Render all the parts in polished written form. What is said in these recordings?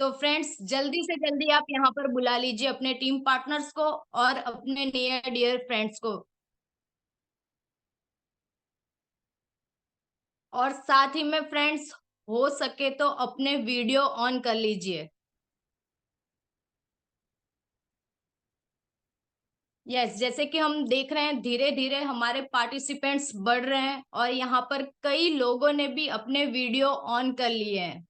तो फ्रेंड्स जल्दी से जल्दी आप यहाँ पर बुला लीजिए अपने टीम पार्टनर्स को और अपने नियर डियर फ्रेंड्स को। और साथ ही में फ्रेंड्स हो सके तो अपने वीडियो ऑन कर लीजिए। यस, जैसे कि हम देख रहे हैं धीरे धीरे हमारे पार्टिसिपेंट्स बढ़ रहे हैं और यहाँ पर कई लोगों ने भी अपने वीडियो ऑन कर लिए हैं।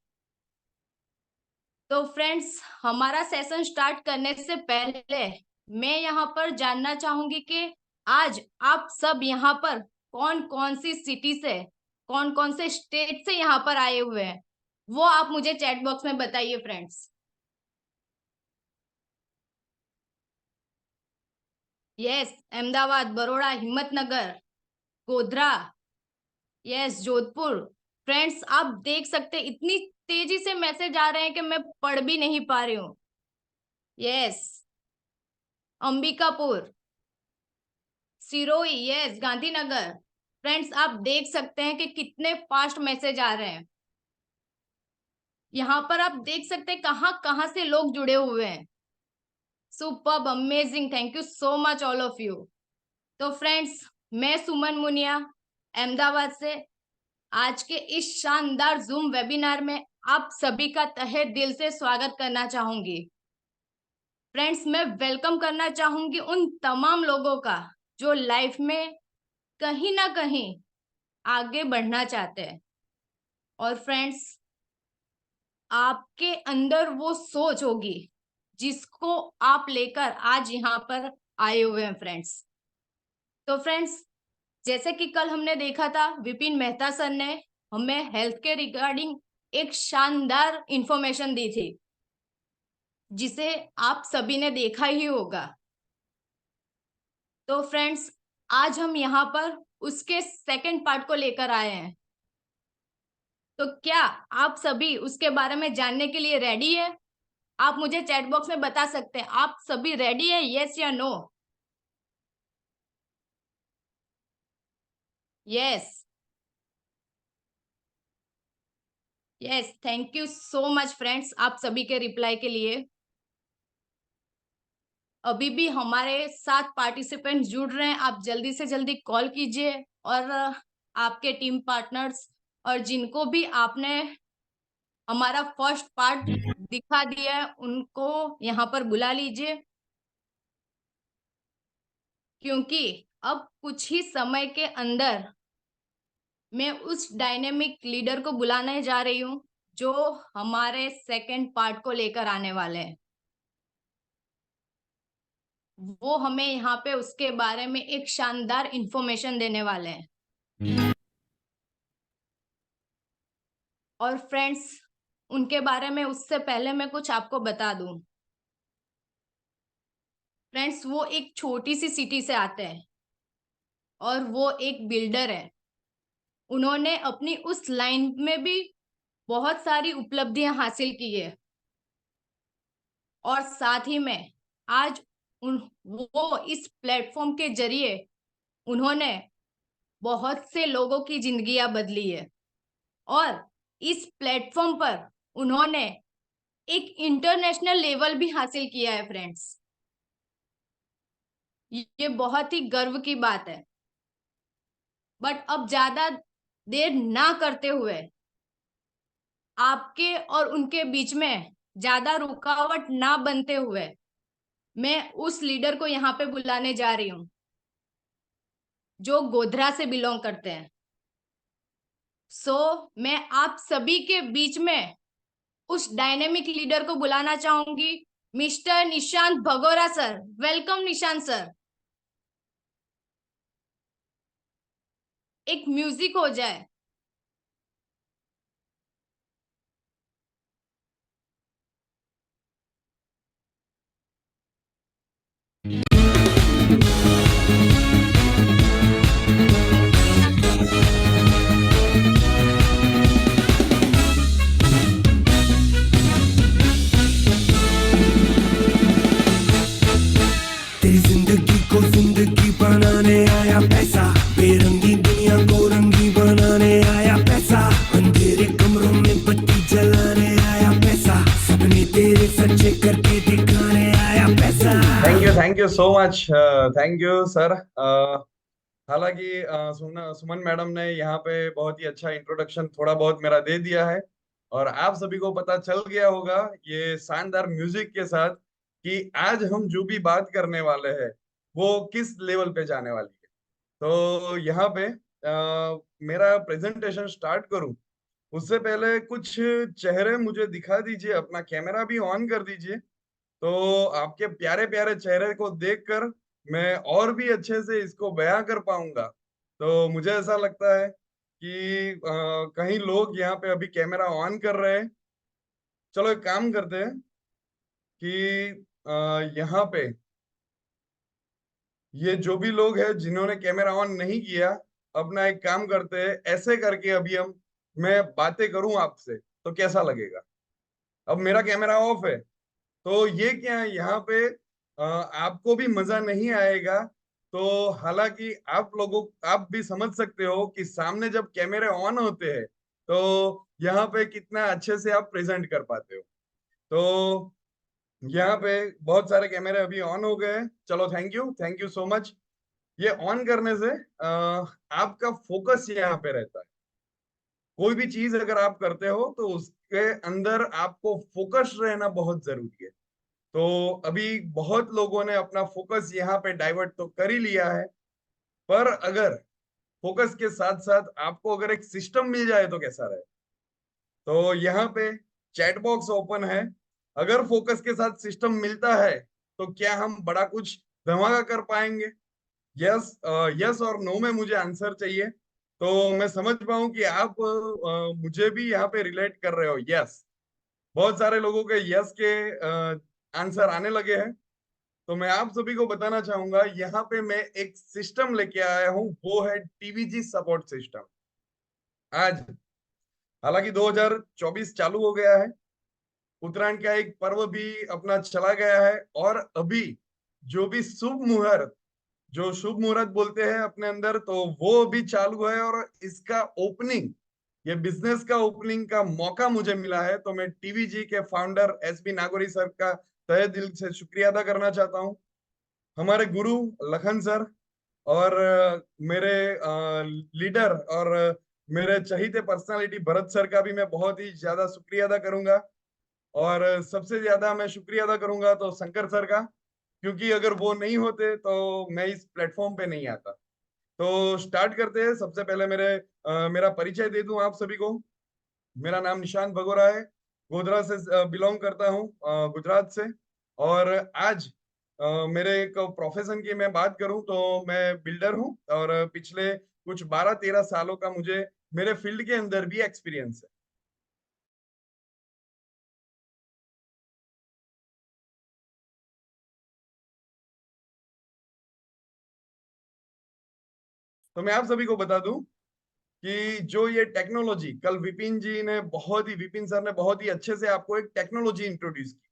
तो फ्रेंड्स हमारा सेशन स्टार्ट करने से पहले मैं यहाँ पर जानना चाहूंगी कि आज आप सब यहाँ पर कौन कौन सी सिटी से, कौन कौन से स्टेट से यहाँ पर आए हुए हैं, वो आप मुझे चैट बॉक्स में बताइए friends. Yes, Ahmedabad, Baroda, Himmatnagar, Godhra, yes, Jodhpur. Friends आप देख सकते हैं इतनी तेजी से मैसेज आ रहे हैं कि मैं पढ़ भी नहीं पा रही हूँ। Yes, Ambikapur, Sirohi, yes, Gandhinagar. Friends आप देख सकते हैं कि कितने फास्ट मैसेज आ रहे हैं। यहाँ पर आप देख सकते हैं कहाँ कहाँ से लोग जुड़े हुए हैं। Superb, amazing, thank you so much all of you. तो फ्रेंड्स मैं सुमन मुनिया अहमदाबाद से आज के इस शानदार जूम वेबिनार में आप सभी का तहे दिल से स्वागत करना चाहूंगी। फ्रेंड्स मैं वेलकम करना चाहूंगी उन तमाम लोगों का जो लाइफ में कहीं ना कहीं आगे बढ़ना चाहते हैं। और फ्रेंड्स आपके अंदर वो सोच होगी जिसको आप लेकर आज यहाँ पर आए हुए हैं फ्रेंड्स। तो फ्रेंड्स जैसे कि कल हमने देखा था विपिन मेहता सर ने हमें हेल्थ के रिगार्डिंग एक शानदार इंफॉर्मेशन दी थी जिसे आप सभी ने देखा ही होगा। तो फ्रेंड्स आज हम यहाँ पर उसके सेकंड पार्ट को लेकर आए हैं। तो क्या आप सभी उसके बारे में जानने के लिए रेडी है? आप मुझे चैट बॉक्स में बता सकते हैं आप सभी रेडी है, यस या no? Yes, yes, thank you so much friends आप सभी के रिप्लाई के लिए। अभी भी हमारे साथ पार्टिसिपेंट्स जुड़ रहे हैं, आप जल्दी से जल्दी कॉल कीजिए और आपके टीम पार्टनर्स और जिनको भी आपने हमारा फर्स्ट पार्ट दिखा दिया है उनको यहाँ पर बुला लीजिए, क्योंकि अब कुछ ही समय के अंदर मैं उस डायनेमिक लीडर को बुलाने जा रही हूँ जो हमारे सेकंड पार्ट को लेकर आने वाले हैं। वो हमें यहाँ पे उसके बारे में एक शानदार इंफॉर्मेशन देने वाले हैं। और फ्रेंड्स उनके बारे में उससे पहले मैं कुछ आपको बता दूं। फ्रेंड्स वो एक छोटी सी सिटी से आते हैं और वो एक बिल्डर है। उन्होंने अपनी उस लाइन में भी बहुत सारी उपलब्धियां हासिल की है और साथ ही में आज वो इस प्लेटफॉर्म के जरिए उन्होंने बहुत से लोगों की जिंदगियां बदली है और इस प्लेटफॉर्म पर उन्होंने एक इंटरनेशनल लेवल भी हासिल किया है फ्रेंड्स। ये बहुत ही गर्व की बात है। बट अब ज्यादा देर ना करते हुए आपके और उनके बीच में ज्यादा रुकावट ना बनते हुए मैं उस लीडर को यहाँ पे बुलाने जा रही हूँ जो गोधरा से बिलोंग करते हैं। मैं आप सभी के बीच में उस डायनेमिक लीडर को बुलाना चाहूंगी, mister Nishant Bhagora sir. Welcome Nishant sir. एक म्यूजिक हो जाए। तेरी जिंदगी को जिंदगी बनाने आया पैसा, बेरंगी दुनिया को रंगी बनाने तेरे सच्चे करके दिखाने आया पैसा। Thank you so much. Thank you sir. हालांकि सुमन मैडम ने यहाँ पे बहुत ही अच्छा इंट्रोडक्शन थोड़ा बहुत मेरा दे दिया है, और आप सभी को पता चल गया होगा ये शानदार म्यूजिक के साथ कि आज हम जो भी बात करने वाले हैं वो किस लेवल पे जाने वाली है। तो यहाँ पे मेरा प्रेजेंटेशन स्टार्ट करूं उससे पहले कुछ चेहरे मुझे दिखा दीजिए, अपना कैमरा भी ऑन कर दीजिए, तो आपके प्यारे प्यारे चेहरे को देखकर मैं और भी अच्छे से इसको बयां कर पाऊंगा। तो मुझे ऐसा लगता है कि कहीं लोग यहाँ पे अभी कैमरा ऑन कर रहे हैं। चलो एक काम करते हैं कि यहाँ पे ये जो भी लोग हैं जिन्होंने कैमरा ऑन नहीं किया, अपना एक काम करते हैं, ऐसे करके अभी मैं बातें करूं आपसे तो कैसा लगेगा। अब मेरा कैमरा ऑफ है, तो ये क्या है यहाँ पे आपको भी मजा नहीं आएगा। तो हालांकि आप भी समझ सकते हो कि सामने जब कैमरे ऑन होते हैं तो यहाँ पे कितना अच्छे से आप प्रेजेंट कर पाते हो। तो यहाँ पे बहुत सारे कैमरे अभी ऑन हो गए हैं। चलो थैंक यू सो मच। ये ऑन करने से आपका फोकस यहाँ पे रहता है। कोई भी चीज अगर आप करते हो तो उसके अंदर आपको फोकस रहना बहुत जरूरी है। तो अभी बहुत लोगों ने अपना फोकस यहाँ पे डाइवर्ट तो कर ही लिया है, पर अगर फोकस के साथ साथ आपको अगर एक सिस्टम मिल जाए तो कैसा रहे। तो यहाँ पे चैट बॉक्स ओपन है। अगर फोकस के साथ सिस्टम मिलता है तो क्या हम बड़ा कुछ धमाका कर पाएंगे? यस, यस और नो में मुझे आंसर चाहिए, तो मैं समझ पाऊं कि आप मुझे भी यहाँ पे रिलेट कर रहे हो। यस, बहुत सारे लोगों के यस के आंसर आने लगे हैं। तो मैं आप सभी को बताना चाहूंगा यहाँ पे मैं एक सिस्टम लेके आया हूँ, वो है टीवीजी सपोर्ट सिस्टम। आज हालांकि 2024 चालू हो गया है, उत्तरायण का एक पर्व भी अपना चला गया है, और अभी जो भी जो शुभ मुहूर्त बोलते हैं अपने अंदर, तो वो भी चालू है। और इसका ओपनिंग, ये बिजनेस का ओपनिंग का मौका मुझे मिला है, तो मैं टीवीजी के फाउंडर एसबी नागोरी सर का तहे दिल से शुक्रिया अदा करना चाहता हूँ। हमारे गुरु लखन सर, और मेरे लीडर और मेरे चहीते पर्सनालिटी भरत सर का भी मैं बहुत ही ज्यादा शुक्रिया अदा करूंगा। और सबसे ज्यादा मैं शुक्रिया अदा करूंगा तो शंकर सर का, क्योंकि अगर वो नहीं होते तो मैं इस प्लेटफॉर्म पे नहीं आता। तो स्टार्ट करते हैं। सबसे पहले मेरा परिचय दे दूं आप सभी को। मेरा नाम निशांत भगोरा है, गोधरा से बिलोंग करता हूँ, गुजरात से। और आज मेरे एक प्रोफेशन की मैं बात करूं तो मैं बिल्डर हूं, और पिछले कुछ 12-13 सालों का मुझे मेरे फील्ड के अंदर भी एक्सपीरियंस है। तो मैं आप सभी को बता दूं कि जो ये टेक्नोलॉजी, कल विपिन सर ने बहुत ही अच्छे से आपको एक टेक्नोलॉजी इंट्रोड्यूस की।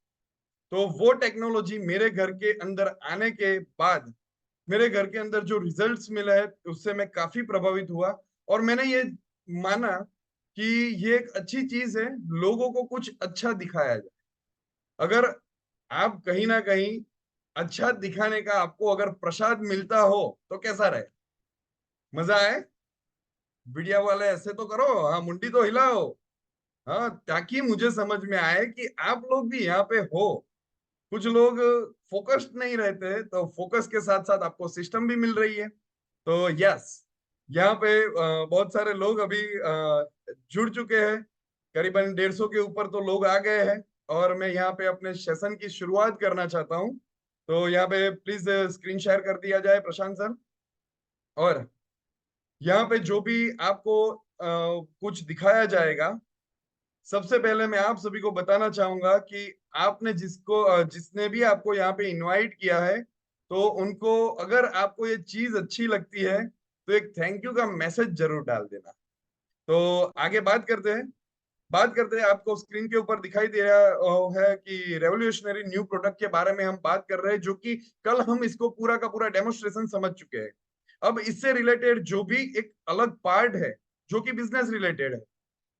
तो वो टेक्नोलॉजी मेरे घर के अंदर आने के बाद मेरे घर के अंदर जो रिजल्ट्स मिले हैं उससे मैं काफी प्रभावित हुआ, और मैंने ये माना कि ये एक अच्छी चीज है, लोगों को कुछ अच्छा दिखाया जाए। अगर आप कहीं ना कहीं अच्छा दिखाने का आपको अगर प्रसाद मिलता हो तो कैसा रहे? मजा आए? मीडिया वाले ऐसे तो करो, हाँ मुंडी तो हिलाओ, हाँ, ताकि मुझे समझ में आए कि आप लोग भी यहाँ पे हो। कुछ लोग फोकस्ड नहीं रहते, तो फोकस के साथ साथ आपको सिस्टम भी मिल रही है। तो यस, यहाँ पे बहुत सारे लोग अभी जुड़ चुके हैं। करीबन 150 के ऊपर तो लोग आ गए हैं, और मैं यहाँ पे अपने सेशन की शुरुआत करना चाहता हूँ। तो यहाँ पे प्लीज स्क्रीन शेयर कर दिया जाए प्रशांत सर। और यहाँ पे जो भी आपको कुछ दिखाया जाएगा, सबसे पहले मैं आप सभी को बताना चाहूंगा कि आपने जिसने भी आपको यहाँ पे इनवाइट किया है, तो उनको अगर आपको ये चीज अच्छी लगती है तो एक थैंक यू का मैसेज जरूर डाल देना। तो आगे बात करते हैं। आपको स्क्रीन के ऊपर दिखाई दे रहा है कि रेवोल्यूशनरी न्यू प्रोडक्ट के बारे में हम बात कर रहे हैं, जो कि कल हम इसको पूरा का पूरा डेमोन्स्ट्रेशन समझ चुके हैं। अब इससे रिलेटेड जो भी एक अलग पार्ट है जो कि बिजनेस रिलेटेड है,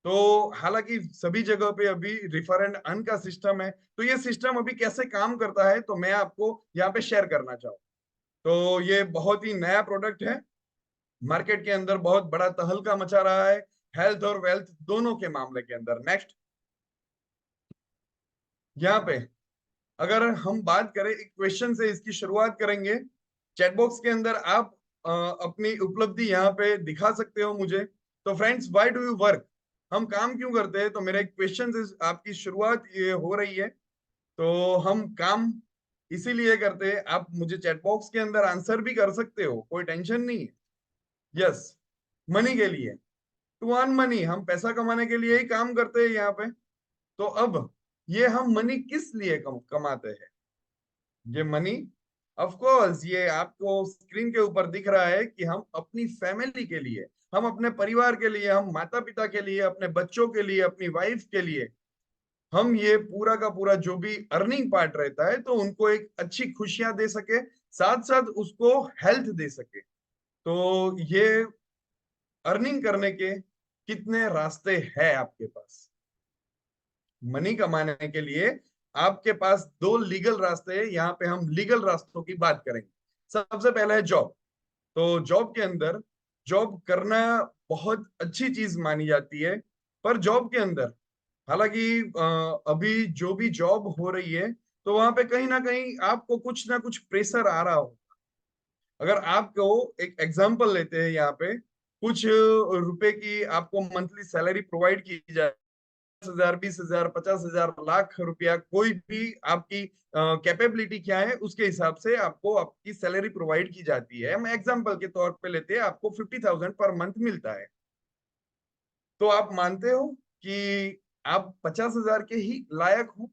तो हालांकि सभी जगह पे अभी रिफर एंड अर्न का सिस्टम है, तो ये सिस्टम अभी कैसे काम करता है तो मैं आपको यहाँ पे शेयर करना चाहूँ। तो ये बहुत ही नया प्रोडक्ट है, मार्केट के अंदर बहुत बड़ा तहलका मचा रहा है, हेल्थ और वेल्थ दोनों के मामले के अंदर। नेक्स्ट, यहाँ पे अगर हम बात करें, एक क्वेश्चन से इसकी शुरुआत करेंगे। चैट बॉक्स के अंदर आप अपनी उपलब्धि यहाँ पे दिखा सकते हो मुझे। तो friends, why do you work, हम काम क्यों करते हैं, तो मेरा एक क्वेश्चन से आपकी शुरुआत ये हो रही है। तो हम काम इसीलिए करते हैं, आप मुझे चैट बॉक्स के अंदर आंसर भी कर सकते हो, कोई टेंशन नहीं है। यस, मनी के लिए, टू अर्न मनी, हम पैसा कमाने के लिए ही काम करते हैं यहाँ पे। तो अब ये हम मनी किस लिए कमाते हैं, ये मनी, ऑफ कोर्स ये आपको स्क्रीन के ऊपर दिख रहा है कि हम अपनी फैमिली के लिए, हम अपने परिवार के लिए, हम माता पिता के लिए, अपने बच्चों के लिए, अपनी वाइफ के लिए, हम ये पूरा का पूरा जो भी अर्निंग पार्ट रहता है तो उनको एक अच्छी खुशियां दे सके, साथ साथ उसको हेल्थ दे सके। तो ये अर्निंग करने के कितने रास्ते हैं आपके पास, मनी कमाने के लिए आपके पास दो लीगल रास्ते हैं। यहाँ पे हम लीगल रास्तों की बात करेंगे। सबसे पहला है जॉब। तो जॉब के अंदर जॉब करना बहुत अच्छी चीज मानी जाती है, पर जॉब के अंदर हालांकि अभी जो भी जॉब हो रही है तो वहां पे कहीं ना कहीं आपको कुछ ना कुछ प्रेशर आ रहा हो। अगर आपको एक एग्जांपल लेते हैं, यहाँ पे कुछ रुपए की आपको मंथली सैलरी प्रोवाइड की जाए, 10,000, 20,000, 50,000, लाख रुपया, कोई भी आपकी कैपेबिलिटी क्या है उसके हिसाब से आपको आपकी सैलरी प्रोवाइड की जाती है। हम एग्जांपल के तौर पे लेते हैं, आपको 50,000 पर मंथ मिलता है। तो आप मानते हो कि आप 50,000 के ही लायक हो,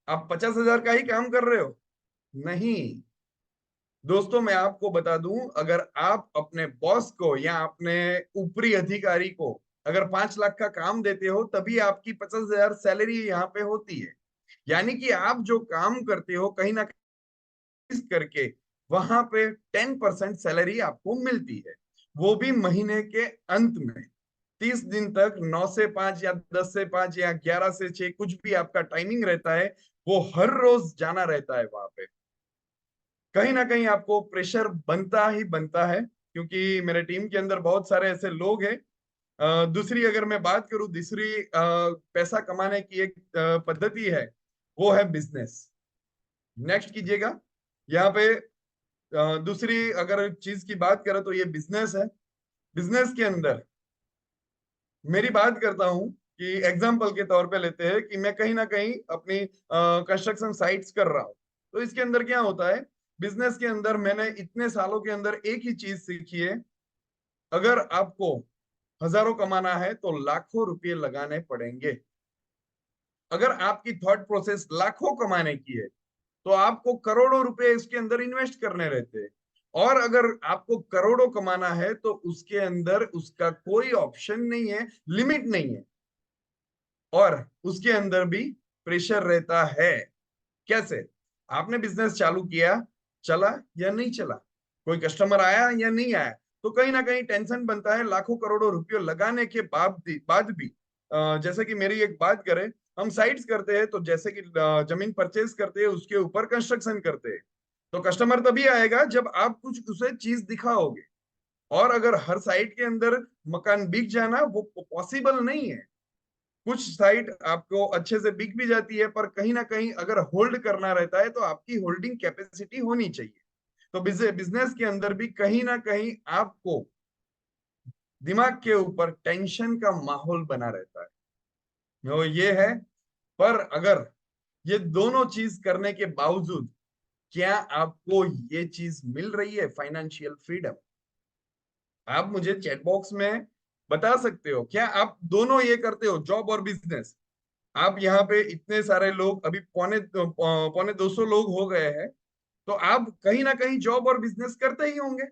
आप 50,000 का ही काम कर रहे हो? नहीं दोस्तों, मैं आपको बता दूं, अगर आप अपने बॉस को या अपने ऊपरी अधिकारी को अगर 5 लाख का काम देते हो तभी आपकी 50,000 सैलरी यहाँ पे होती है। यानी कि आप जो काम करते हो कहीं ना कहीं करके वहां पे 10% सैलरी आपको मिलती है, वो भी महीने के अंत में। 30 दिन तक 9 से 5 या 10 से 5 या 11 से 6 कुछ भी आपका टाइमिंग रहता है, वो हर रोज जाना रहता है वहां पे। कहीं ना कहीं आपको प्रेशर बनता ही बनता है, क्योंकि मेरे टीम के अंदर बहुत सारे ऐसे लोग हैं। दूसरी अगर मैं बात करूं, दूसरी पैसा कमाने की एक पद्धति है, वो है बिजनेस। नेक्स्ट कीजिएगा। यहाँ पे दूसरी अगर चीज की बात करें तो ये बिजनेस है। बिजनेस के अंदर मेरी बात करता हूं कि एग्जाम्पल के तौर पे लेते हैं कि मैं कहीं ना कहीं अपनी कंस्ट्रक्शन साइट्स कर रहा हूं। तो इसके अंदर क्या होता है, बिजनेस के अंदर मैंने इतने सालों के अंदर एक ही चीज सीखी है, अगर आपको हजारों कमाना है तो लाखों रुपए लगाने पड़ेंगे। अगर आपकी थॉट प्रोसेस लाखों कमाने की है तो आपको करोड़ों रुपए इसके अंदर इन्वेस्ट करने रहते हैं। और अगर आपको करोड़ों कमाना है तो उसके अंदर उसका कोई ऑप्शन नहीं है, लिमिट नहीं है, और उसके अंदर भी प्रेशर रहता है। कैसे? आपने बिजनेस चालू किया, चला या नहीं चला, कोई कस्टमर आया या नहीं आया, तो कहीं ना कहीं टेंशन बनता है। लाखों करोड़ों रुपये लगाने के बाद भी जैसे कि मेरी एक बात करें, हम साइट्स करते हैं तो जैसे कि जमीन परचेज करते हैं उसके ऊपर कंस्ट्रक्शन करते हैं, तो कस्टमर तभी आएगा जब आप कुछ उसे चीज दिखाओगे। और अगर हर साइट के अंदर मकान बिक जाना वो पॉसिबल नहीं है। कुछ साइट आपको अच्छे से बिक भी जाती है, पर कहीं ना कहीं अगर होल्ड करना रहता है तो आपकी होल्डिंग कैपेसिटी होनी चाहिए। तो बिजनेस के अंदर भी कहीं ना कहीं आपको दिमाग के ऊपर टेंशन का माहौल बना रहता है, तो ये है। पर अगर ये दोनों चीज करने के बावजूद क्या आपको ये चीज मिल रही है, फाइनेंशियल फ्रीडम, आप मुझे चैट बॉक्स में बता सकते हो, क्या आप दोनों ये करते हो, जॉब और बिजनेस? आप यहाँ पे इतने सारे लोग, अभी पौने पौने 200 लोग हो गए हैं, तो आप कहीं ना कहीं जॉब और बिजनेस करते ही होंगे।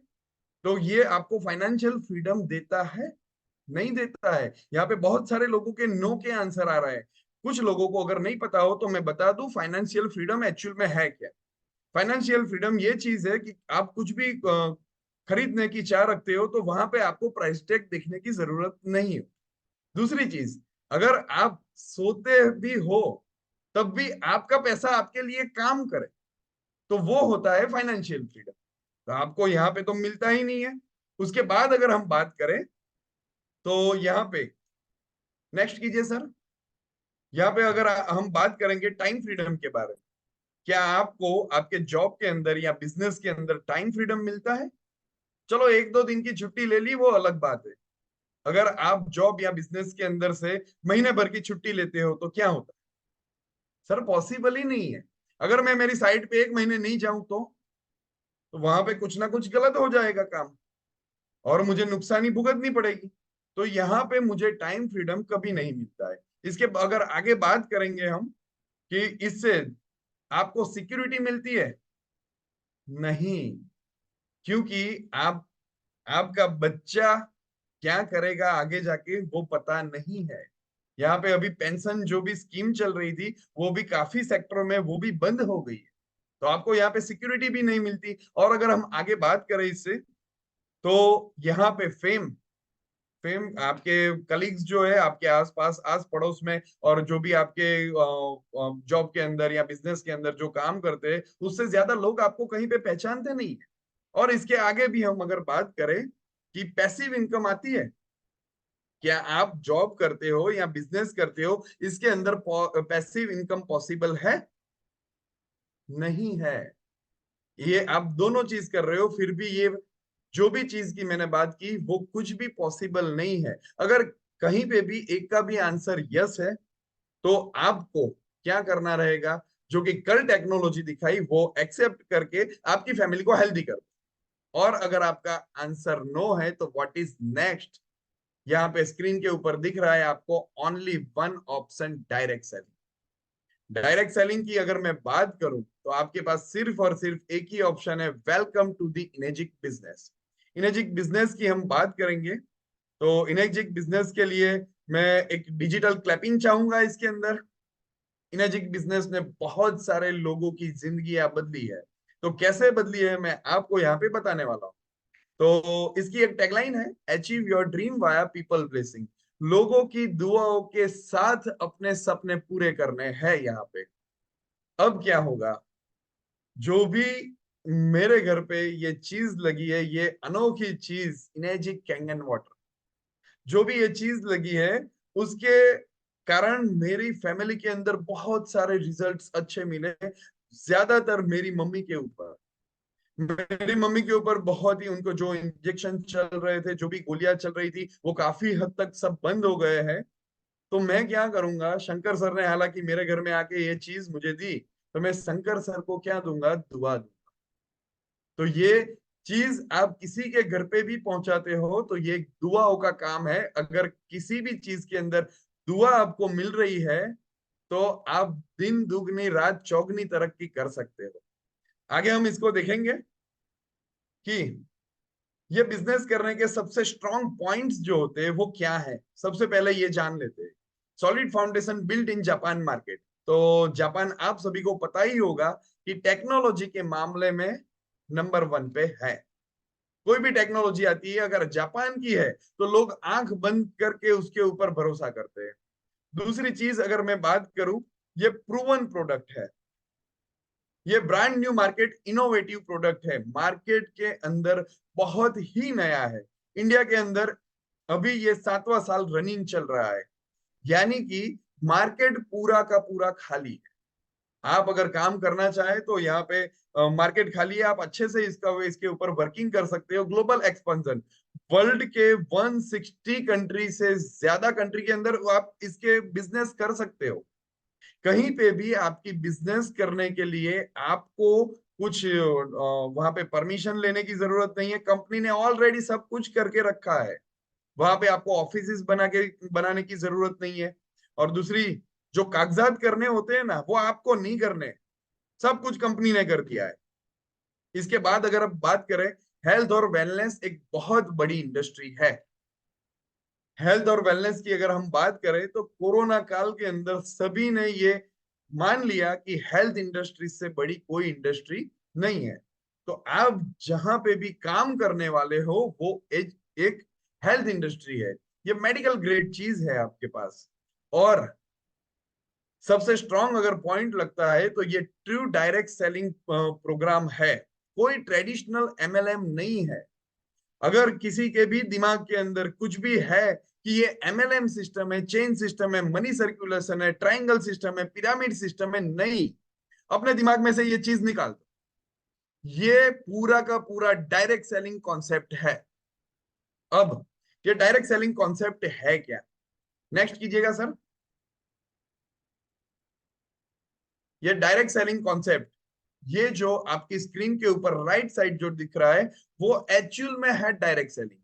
तो ये आपको फाइनेंशियल फ्रीडम देता है? नहीं देता है। यहाँ पे बहुत सारे लोगों के नो के आंसर आ रहे हैं। कुछ लोगों को अगर नहीं पता हो तो मैं बता दूं फाइनेंशियल फ्रीडम एक्चुअल में है क्या। फाइनेंशियल फ्रीडम ये चीज है कि आप कुछ भी खरीदने की चाह रखते हो तो वहां पे आपको प्राइस टैग देखने की जरूरत नहीं है। दूसरी चीज, अगर आप सोते भी हो तब भी आपका पैसा आपके लिए काम करे, तो वो होता है फाइनेंशियल फ्रीडम। तो आपको यहाँ पे तो मिलता ही नहीं है। उसके बाद अगर हम बात करें तो यहाँ पे नेक्स्ट कीजिए सर। यहाँ पे अगर हम बात करेंगे टाइम फ्रीडम के बारे में, क्या आपको आपके जॉब के अंदर या बिजनेस के अंदर टाइम फ्रीडम मिलता है? चलो एक दो दिन की छुट्टी ले ली, वो अलग बात है। अगर आप जॉब या बिजनेस के अंदर से महीने भर की छुट्टी लेते हो तो क्या होता है? सर पॉसिबल ही नहीं है। अगर मैं मेरी साइट पे एक महीने नहीं जाऊं तो वहां पे कुछ ना कुछ गलत हो जाएगा काम, और मुझे नुकसानी भुगतनी पड़ेगी। तो यहाँ पे मुझे टाइम फ्रीडम कभी नहीं मिलता है। इसके अगर आगे बात करेंगे हम कि इससे आपको सिक्योरिटी मिलती है, नहीं, क्योंकि आपका बच्चा क्या करेगा आगे जाके वो पता नहीं है। यहाँ पे अभी पेंशन जो भी स्कीम चल रही थी वो भी काफी सेक्टरों में वो भी बंद हो गई है। तो आपको यहाँ पे सिक्योरिटी भी नहीं मिलती। और अगर हम आगे बात करें इससे, तो यहाँ पे फेम फेम आपके कलीग्स जो है आपके आसपास आस पड़ोस में, और जो भी आपके जॉब के अंदर या बिजनेस के अंदर जो काम करते हैं, उससे ज्यादा लोग आपको कहीं पे पहचानते नहीं है। और इसके आगे भी हम अगर बात करें कि पैसिव इनकम आती है, क्या आप जॉब करते हो या बिजनेस करते हो, इसके अंदर पैसिव इनकम पॉसिबल है? नहीं है। ये आप दोनों चीज कर रहे हो, फिर भी ये जो भी चीज की मैंने बात की वो कुछ भी पॉसिबल नहीं है। अगर कहीं पे भी एक का भी आंसर यस है तो आपको क्या करना रहेगा, जो कि कल टेक्नोलॉजी दिखाई वो एक्सेप्ट करके आपकी फैमिली को हेल्दी करो। और अगर आपका आंसर नो है तो व्हाट इज नेक्स्ट? यहाँ पे स्क्रीन के ऊपर दिख रहा है आपको only one option, direct selling. Direct selling की अगर मैं बात करूं तो आपके पास सिर्फ और सिर्फ एक ही ऑप्शन है, welcome to the Enagic business. Enagic business की हम बात करेंगे तो इनेजिक बिजनेस के लिए मैं एक डिजिटल क्लैपिंग चाहूंगा इसके अंदर। इनेजिक बिजनेस ने बहुत सारे लोगों की जिंदगी बदली है। तो कैसे बदली है मैं आपको यहाँ पे बताने वाला हूँ। तो इसकी एक टैगलाइन है, achieve your dream via people blessing. लोगों की दुआओं के साथ अपने सपने पूरे करने हैं यहाँ पे। अब क्या होगा, जो भी मेरे घर पे ये चीज लगी है, ये अनोखी चीज इनेजिक कैंगन वाटर, जो भी ये चीज लगी है उसके कारण मेरी फैमिली के अंदर बहुत सारे रिजल्ट्स अच्छे मिले। ज्यादातर मेरी मम्मी के ऊपर, मेरी मम्मी के ऊपर बहुत ही, उनको जो इंजेक्शन चल रहे थे, जो भी गोलियां चल रही थी, वो काफी हद तक सब बंद हो गए हैं। तो मैं क्या करूंगा, शंकर सर ने हालांकि मेरे घर में आके ये चीज मुझे दी, तो मैं शंकर सर को क्या दूंगा, दुआ दूंगा। तो ये चीज आप किसी के घर पे भी पहुंचाते हो तो ये दुआओं का काम है। अगर किसी भी चीज के अंदर दुआ आपको मिल रही है तो आप दिन दुगनी रात चौगनी तरक्की कर सकते हो। आगे हम इसको देखेंगे कि ये बिजनेस करने के सबसे स्ट्रॉन्ग पॉइंट्स जो होते हैं वो क्या है। सबसे पहले ये जान लेते हैं, solid foundation built in Japan market. तो जापान आप सभी को पता ही होगा कि टेक्नोलॉजी के मामले में नंबर वन पे है। कोई भी टेक्नोलॉजी आती है अगर जापान की है तो लोग आंख बंद करके उसके ऊपर भरोसा करते हैं। दूसरी चीज अगर मैं बात करूं, ये प्रूवन प्रोडक्ट है। ये brand new market innovative product है, मार्केट के अंदर बहुत ही नया है। इंडिया के अंदर अभी ये 7वां साल रनिंग चल रहा है, यानी कि मार्केट पूरा का पूरा खाली है। आप अगर काम करना चाहे तो यहाँ पे मार्केट खाली है, आप अच्छे से इसके ऊपर वर्किंग कर सकते हो। ग्लोबल एक्सपेंशन, वर्ल्ड के 160 कंट्री से ज्यादा कंट्री के अंदर आप इसके बिजनेस कर सकते हो। कहीं पे भी आपकी बिजनेस करने के लिए आपको कुछ वहां पे परमिशन लेने की जरूरत नहीं है, कंपनी ने ऑलरेडी सब कुछ करके रखा है। वहां पे आपको ऑफिस बनाने की जरूरत नहीं है। और दूसरी, जो कागजात करने होते हैं ना वो आपको नहीं करने, सब कुछ कंपनी ने कर दिया है। इसके बाद अगर आप बात करें, हेल्थ और वेलनेस एक बहुत बड़ी इंडस्ट्री है। हेल्थ और वेलनेस की अगर हम बात करें तो कोरोना काल के अंदर सभी ने ये मान लिया कि हेल्थ इंडस्ट्री से बड़ी कोई इंडस्ट्री नहीं है। तो आप जहां पे भी काम करने वाले हो वो एक हेल्थ इंडस्ट्री है। ये मेडिकल ग्रेड चीज है आपके पास। और सबसे स्ट्रॉन्ग अगर पॉइंट लगता है तो ये ट्रू डायरेक्ट सेलिंग प्रोग्राम है, कोई ट्रेडिशनल एमएलएम नहीं है। अगर किसी के भी दिमाग के अंदर कुछ भी है कि ये एमएलएम सिस्टम है, चेन सिस्टम है, मनी सर्कुलेशन है, ट्रायंगल सिस्टम है, पिरामिड सिस्टम है, नहीं, अपने दिमाग में से ये चीज निकाल दो। ये पूरा का पूरा डायरेक्ट सेलिंग कॉन्सेप्ट है। अब ये डायरेक्ट सेलिंग कॉन्सेप्ट है क्या, नेक्स्ट कीजिएगा सर। ये डायरेक्ट सेलिंग कॉन्सेप्ट, ये जो आपकी स्क्रीन के ऊपर राइट साइड जो दिख रहा है वो एक्चुअल में है डायरेक्ट सेलिंग।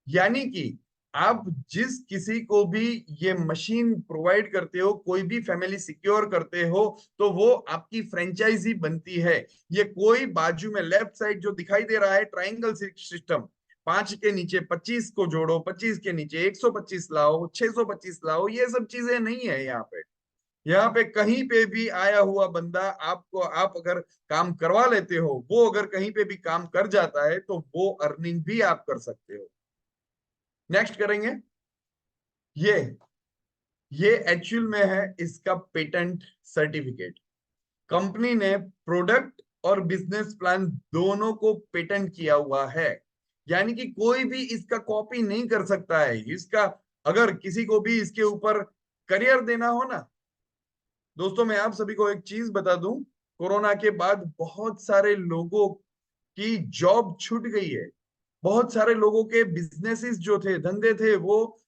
यानी कि आप जिस किसी को भी ये मशीन प्रोवाइड करते हो, कोई भी फैमिली सिक्योर करते हो, तो वो आपकी फ्रेंचाइजी बनती है। ये कोई बाजू में लेफ्ट साइड जो दिखाई दे रहा है ट्रायंगल सिस्टम, 5 के नीचे 25 को जोड़ो, 25 के नीचे 125 लाओ, 625 लाओ, ये सब चीजें नहीं है यहाँ पे। यहाँ पे कहीं पे भी आया हुआ बंदा आपको, आप अगर काम करवा लेते हो, वो अगर कहीं पे भी काम कर जाता है तो वो अर्निंग भी आप कर सकते हो। नेक्स्ट करेंगे। ये ये एक्चुअल में है इसका पेटेंट सर्टिफिकेट। कंपनी ने प्रोडक्ट और बिजनेस प्लान दोनों को पेटेंट किया हुआ है, यानी कि कोई भी इसका कॉपी नहीं कर सकता है इसका। अगर किसी को भी इसके ऊपर करियर देना हो ना, दोस्तों मैं आप सभी को एक चीज बता दूं, कोरोना के बाद बहुत सारे लोगों की जॉब छूट गई है। बहुत सारे लोगों के बिजनेसेस जो थे, धंधे थे, वो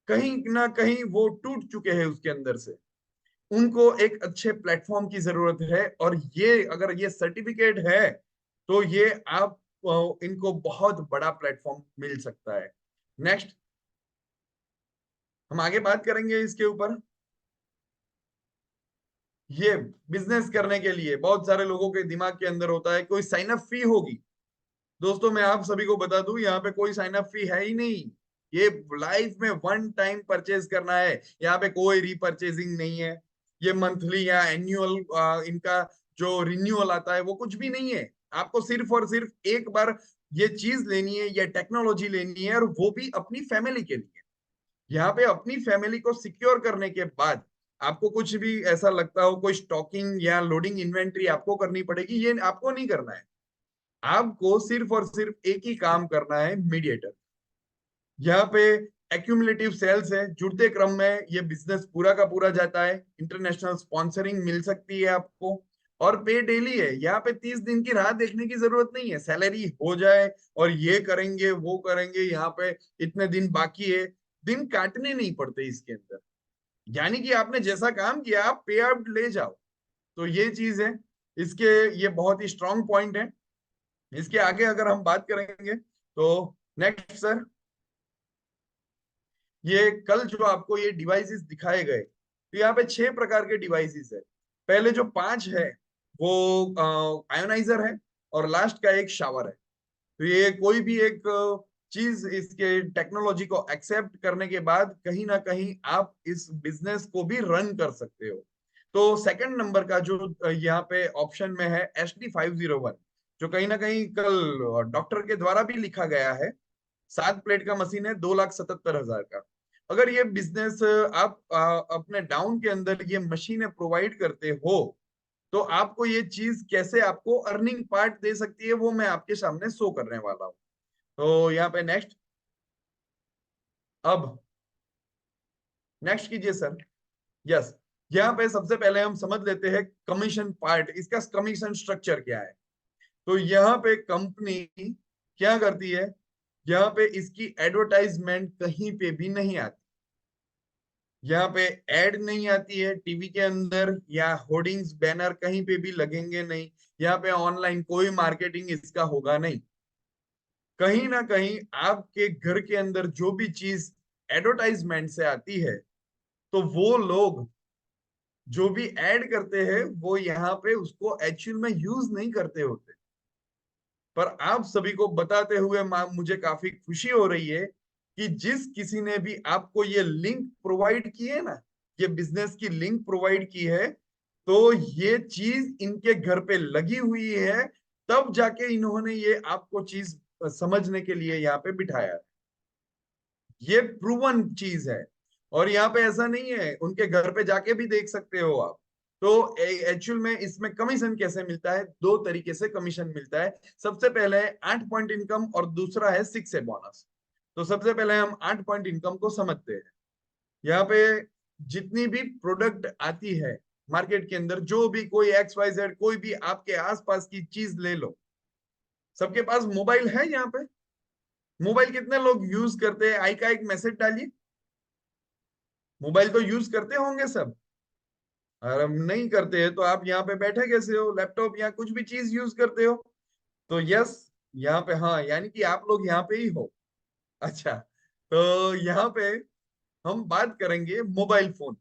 कहीं ना कहीं वो टूट चुके हैं उसके अंदर से। उनको एक अच्छे प्लेटफॉर्म की जरूरत है, और ये अगर ये सर्टिफिकेट है तो ये आप इनको बहुत बड़ा प्लेटफॉर्म मिल सकता है। नेक्स्ट हम आगे बात करेंगे इसके ऊपर। ये बिजनेस करने के लिए बहुत सारे लोगों के दिमाग के अंदर होता है कोई साइन अप फी होगी। दोस्तों मैं आप सभी को बता दूं, यहाँ पे कोई साइन अप फी है ही नहीं। ये लाइफ में वन टाइम परचेज करना है, यहाँ पे कोई रीपरचेजिंग नहीं है। ये मंथली या एनुअल इनका जो रिन्यूअल आता है वो कुछ भी नहीं है। आपको सिर्फ और सिर्फ एक बार ये चीज लेनी है, ये टेक्नोलॉजी लेनी है, और वो भी अपनी फैमिली के लिए। यहाँ पे अपनी फैमिली को सिक्योर करने के बाद आपको कुछ भी ऐसा लगता हो कोई स्टॉकिंग या लोडिंग इन्वेंट्री आपको करनी पड़ेगी, ये आपको नहीं करना है। आपको सिर्फ और सिर्फ एक ही काम करना है, मीडिएटर। यहाँ पे एक्यूमुलेटिव सेल्स है, जुड़ते क्रम में ये बिजनेस पूरा का पूरा जाता है। इंटरनेशनल स्पॉन्सरिंग मिल सकती है आपको, और पे डेली है। यहाँ पे 30 दिन की राह देखने की जरूरत नहीं है, सैलरी हो जाए और ये करेंगे वो करेंगे, यहाँ पे इतने दिन बाकी है, दिन काटने नहीं पड़ते इसके अंदर। यानी कि आपने जैसा काम किया आप पे आउट ले जाओ। तो ये चीज है इसके, ये बहुत ही स्ट्रांग पॉइंट है। इसके आगे अगर हम बात करेंगे तो नेक्स्ट सर, ये कल जो आपको ये डिवाइसेस दिखाए गए, तो यहाँ पे 6 प्रकार के डिवाइसेस है। पहले जो 5 है वो आयोनाइजर है, और लास्ट का एक शावर है। तो ये कोई भी एक चीज इसके टेक्नोलॉजी को एक्सेप्ट करने के बाद कहीं ना कहीं आप इस बिजनेस को भी रन कर सकते हो। तो सेकंड नंबर का जो यहाँ पे ऑप्शन में है HD501, जो कहीं ना कहीं कल डॉक्टर के द्वारा भी लिखा गया है। 7 प्लेट का मशीन है, 2,77,000 का। अगर ये बिजनेस आप अपने डाउन के अंदर ये मशीनें प्रोवाइड करते हो, तो आपको ये चीज कैसे आपको अर्निंग पार्ट दे सकती है वो मैं आपके सामने शो करने वाला हूं। तो यहाँ पे नेक्स्ट, अब नेक्स्ट कीजिए सर। यस, यहाँ पे सबसे पहले हम समझ लेते हैं कमीशन पार्ट, इसका कमीशन स्ट्रक्चर क्या है। तो यहाँ पे कंपनी क्या करती है, यहाँ पे इसकी एडवर्टाइजमेंट कहीं पे भी नहीं आती। यहाँ पे एड नहीं आती है टीवी के अंदर, या होर्डिंग्स बैनर कहीं पे भी लगेंगे नहीं। यहाँ पे ऑनलाइन कोई मार्केटिंग इसका होगा नहीं। कहीं ना कहीं आपके घर के अंदर जो भी चीज एडवर्टाइजमेंट से आती है, तो वो लोग जो भी ऐड करते हैं वो यहाँ पे उसको एक्चुअल में यूज नहीं करते होते। पर आप सभी को बताते हुए मुझे काफी खुशी हो रही है कि जिस किसी ने भी आपको ये लिंक प्रोवाइड की है ना, ये बिजनेस की लिंक प्रोवाइड की है, तो ये चीज इनके घर पे लगी हुई है, तब जाके इन्होंने ये आपको चीज समझने के लिए यहाँ पे बिठाया है। ये प्रूवन चीज है। और यहाँ पे ऐसा नहीं है, उनके घर पे जाके भी देख सकते हो आप। तो एक्चुअल में इसमें कमीशन कैसे मिलता है, दो तरीके से कमीशन मिलता है। सबसे पहले है 8 पॉइंट इनकम और दूसरा है 6 बोनस। तो सबसे पहले हम 8 पॉइंट इनकम को समझते हैं। यहाँ पे जितनी भी प्रोडक्ट आती है मार्केट के अंदर, जो भी कोई XYZ, कोई भी आपके आसपास की चीज ले लो, सबके पास मोबाइल है। यहाँ पे मोबाइल कितने लोग यूज करते हैं? आई का एक मैसेज डालिए, मोबाइल तो यूज करते होंगे सब। और हम नहीं करते हैं तो आप यहाँ पे बैठे कैसे हो? लैपटॉप या कुछ भी चीज यूज करते हो। तो यस, यहाँ पे हाँ, यानी कि आप लोग यहाँ पे ही हो। अच्छा, तो यहाँ पे हम बात करेंगे मोबाइल फोन।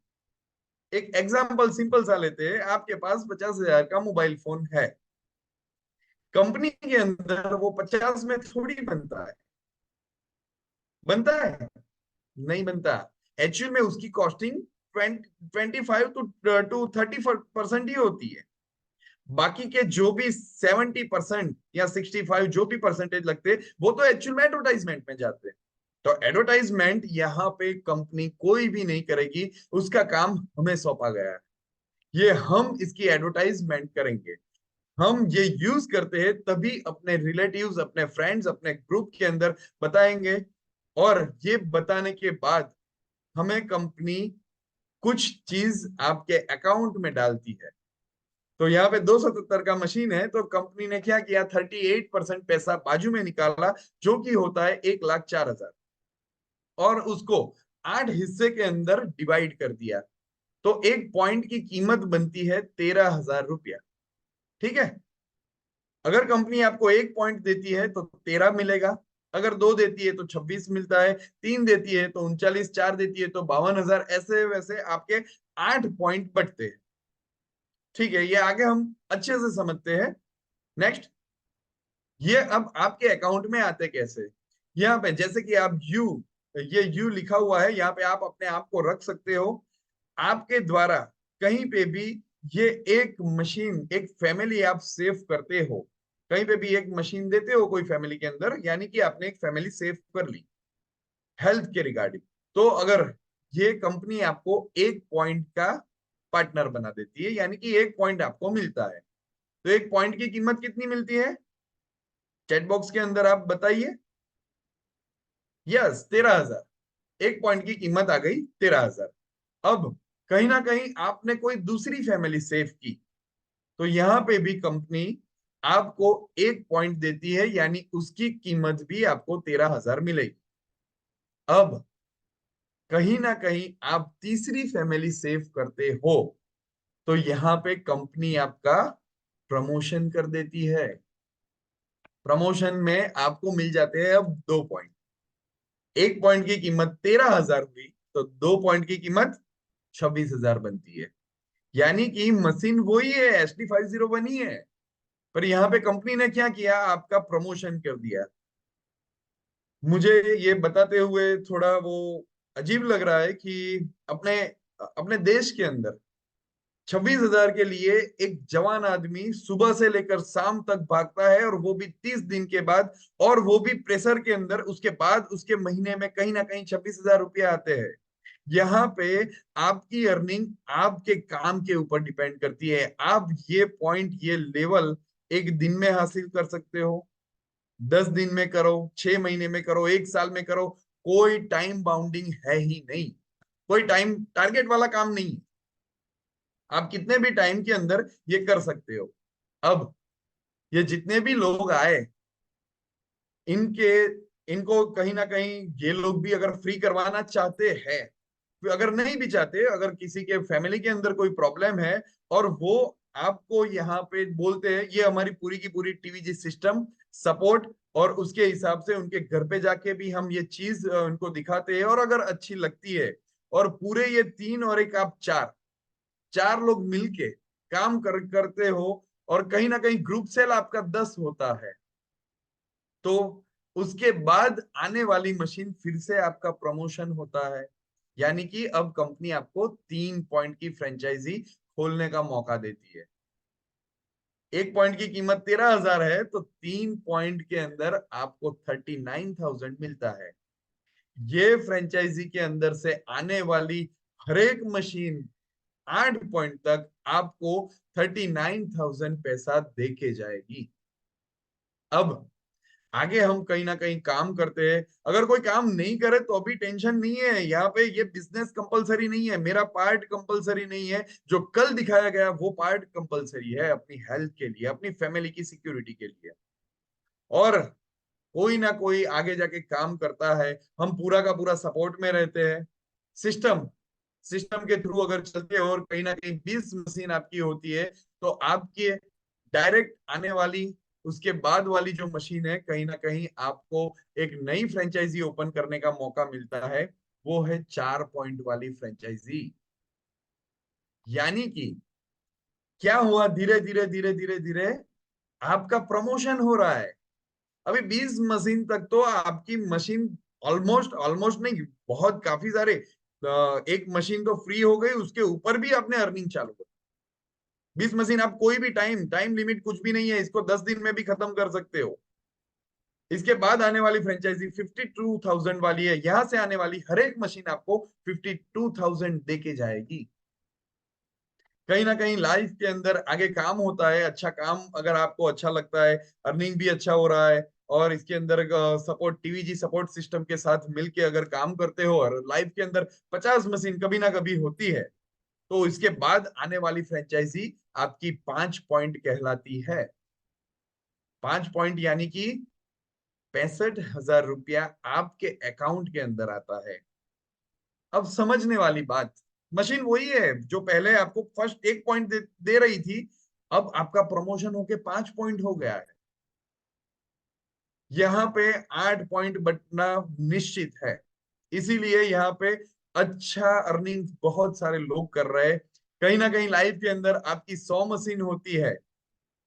एक एग्जाम्पल सिंपल सा लेते हैं, आपके पास 50,000 का मोबाइल फोन है। कंपनी के अंदर वो 50 में थोड़ी बनता है। बनता है? नहीं बनता। एक्चुअल में उसकी कॉस्टिंग 25 टू 30% ही होती है। बाकी के जो भी 70% या 65 जो भी परसेंटेज लगते हैं, वो तो एक्चुअल में एडवर्टाइजमेंट में जाते हैं। तो एडवर्टाइजमेंट यहाँ पे कंपनी कोई भी नहीं करेगी, उसका काम हमें सौंपा गया है। ये हम इसकी एडवर्टाइजमेंट करेंगे। हम ये यूज करते हैं तभी अपने रिलेटिव्स, अपने फ्रेंड्स, अपने ग्रुप के अंदर बताएंगे। और ये बताने के बाद हमें कंपनी कुछ चीज आपके अकाउंट में डालती है। तो यहाँ पे 277 का मशीन है, तो कंपनी ने क्या किया, 38% पैसा बाजू में निकाला, जो कि होता है 1,04,000, और उसको 8 हिस्से के अंदर डिवाइड कर दिया। तो एक पॉइंट की कीमत बनती है 13,000 रुपया। ठीक है? अगर कंपनी आपको एक पॉइंट देती है तो 13 मिलेगा, अगर दो देती है तो 26 मिलता है, तीन देती है तो 39, चार देती है तो 52,000, ऐसे वैसे आपके 8 पॉइंट बटते हैं। ठीक है, ये आगे हम अच्छे से समझते हैं। नेक्स्ट, ये अब आपके अकाउंट में आते कैसे? यहाँ पे जैसे कि आप ये यू लिखा हुआ है, यहाँ पे आप अपने आप को रख सकते हो। आपके द्वारा कहीं पे भी ये एक मशीन, एक फैमिली आप सेव करते हो, कहीं पे भी एक मशीन देते हो कोई फैमिली के अंदर, यानी कि आपने एक फैमिली सेव कर ली हेल्थ के रिगार्डिंग। तो अगर ये कंपनी आपको 1 पॉइंट का पार्टनर बना देती है, यानी कि 1 पॉइंट आपको मिलता है। तो 1 पॉइंट की कीमत कितनी मिलती है? चैट बॉक्स के अंदर आप बताइए। यस, 13,000। 1 पॉइंट की कीमत आ गई 13,000। अब कहीं ना कहीं आपने कोई दूसरी फैमिली सेव की, तो यहां पे भी कंपनी आपको 1 पॉइंट देती है, यानी उसकी कीमत भी आपको 13,000 मिलेगी। अब कहीं ना कहीं आप तीसरी फैमिली सेव करते हो, तो यहाँ पे कंपनी आपका प्रमोशन कर देती है। प्रमोशन में आपको मिल जाते हैं अब 2 पॉइंट। 1 पॉइंट की कीमत 13,000 हुई, तो 2 पॉइंट की कीमत 26,000 बनती है। यानी कि मशीन वही है, SD 501 ही है, पर यहाँ पे कंपनी ने क्या किया, आपका प्रमोशन कर दिया। मुझे ये बताते हुए थोड़ा वो अजीब लग रहा है कि अपने अपने देश के अंदर 26,000 के लिए एक जवान आदमी सुबह से लेकर शाम तक भागता है, और वो भी 30 दिन के बाद, और वो भी प्रेशर के अंदर। उसके बाद उसके महीने में कहीं ना कहीं 26,000 रुपया आते हैं। यहाँ पे आपकी अर्निंग आपके काम के ऊपर डिपेंड करती है। आप ये पॉइंट, ये लेवल एक दिन में हासिल कर सकते हो, 10 दिन में करो, 6 महीने में करो, 1 साल में करो। कोई टाइम बाउंडिंग है ही नहीं, कोई टाइम टारगेट वाला काम नहीं। आप कितने भी टाइम के अंदर ये कर सकते हो। अब ये जितने भी लोग आए, इनके इनको कहीं ना कहीं ये लोग भी अगर फ्री करवाना चाहते हैं, अगर नहीं भी चाहते, अगर किसी के फैमिली के अंदर कोई प्रॉब्लम है, और वो आपको यहाँ पे बोलते हैं, ये हमारी पूरी की पूरी TVG सिस्टम सपोर्ट, और उसके हिसाब से उनके घर पे जाके भी हम ये चीज उनको दिखाते हैं। और अगर अच्छी लगती है, और पूरे ये 3 और एक आप चार चार लोग मिलके काम करते हो, और कहीं ना कहीं ग्रुप सेल आपका 10 होता है, तो उसके बाद आने वाली मशीन फिर से आपका प्रमोशन होता है। यानी कि अब कंपनी आपको 3 पॉइंट की फ्रेंचाइजी खोलने का मौका देती है। 1 पॉइंट की कीमत 13,000 है, तो 3 पॉइंट के अंदर आपको 39,000 मिलता है। ये फ्रेंचाइजी के अंदर से आने वाली हर एक मशीन 8 पॉइंट तक आपको 39,000 पैसा दे के जाएगी। अब आगे हम कहीं ना कहीं काम करते हैं, अगर कोई काम नहीं करे तो भी टेंशन नहीं है। यहाँ पे ये बिजनेस कंपलसरी नहीं है, मेरा पार्ट कंपलसरी नहीं है, जो कल दिखाया गया वो पार्ट कंपलसरी है अपनी हेल्थ के लिए, अपनी फैमिली की सिक्योरिटी के लिए। और कोई ना कोई आगे जाके काम करता है, हम पूरा का पूरा सपोर्ट में रहते हैं। सिस्टम सिस्टम के थ्रू अगर चलते हो और कहीं ना कहीं 20 मशीन आपकी होती है, तो आपके डायरेक्ट आने वाली उसके बाद वाली जो मशीन है, कहीं ना कहीं आपको एक नई फ्रेंचाइजी ओपन करने का मौका मिलता है, वो है 4 पॉइंट वाली फ्रेंचाइजी। यानी कि क्या हुआ, धीरे धीरे धीरे धीरे धीरे आपका प्रमोशन हो रहा है। अभी 20 मशीन तक तो आपकी मशीन ऑलमोस्ट ऑलमोस्ट नहीं, बहुत काफी सारे, एक मशीन तो फ्री हो गई, उसके ऊपर भी आपने अर्निंग चालू कर। 20 मशीन आप कोई भी टाइम टाइम लिमिट कुछ भी नहीं है, इसको 10 दिन में भी खत्म कर सकते हो। इसके बाद आने वाली फ्रेंचाइजी 52,000 वाली है, यहां से आने वाली हर एक मशीन आपको 52,000 दे के जाएगी। कहीं ना कहीं लाइफ के अंदर आगे काम होता है, अच्छा काम अगर आपको अच्छा लगता है, अर्निंग भी अच्छा हो रहा है, और इसके अंदर सपोर्ट टीवीजी सपोर्ट सिस्टम के साथ मिलके अगर काम करते हो, और लाइफ के अंदर 50 मशीन कभी ना कभी होती है, तो इसके बाद आने वाली फ्रेंचाइजी आपकी 5 पॉइंट कहलाती है। 5 पॉइंट यानी कि 65,000 रुपया आपके अकाउंट के अंदर आता है। अब समझने वाली बात, मशीन वही है जो पहले आपको फर्स्ट 1 पॉइंट दे रही थी, अब आपका प्रमोशन होके 5 पॉइंट हो गया है। यहाँ पे 8 पॉइंट बटना निश्चित है, इसीलिए यहाँ पे अच्छा अर्निंग बहुत सारे लोग कर रहे हैं। कहीं ना कहीं लाइफ के अंदर आपकी 100 मशीन होती है,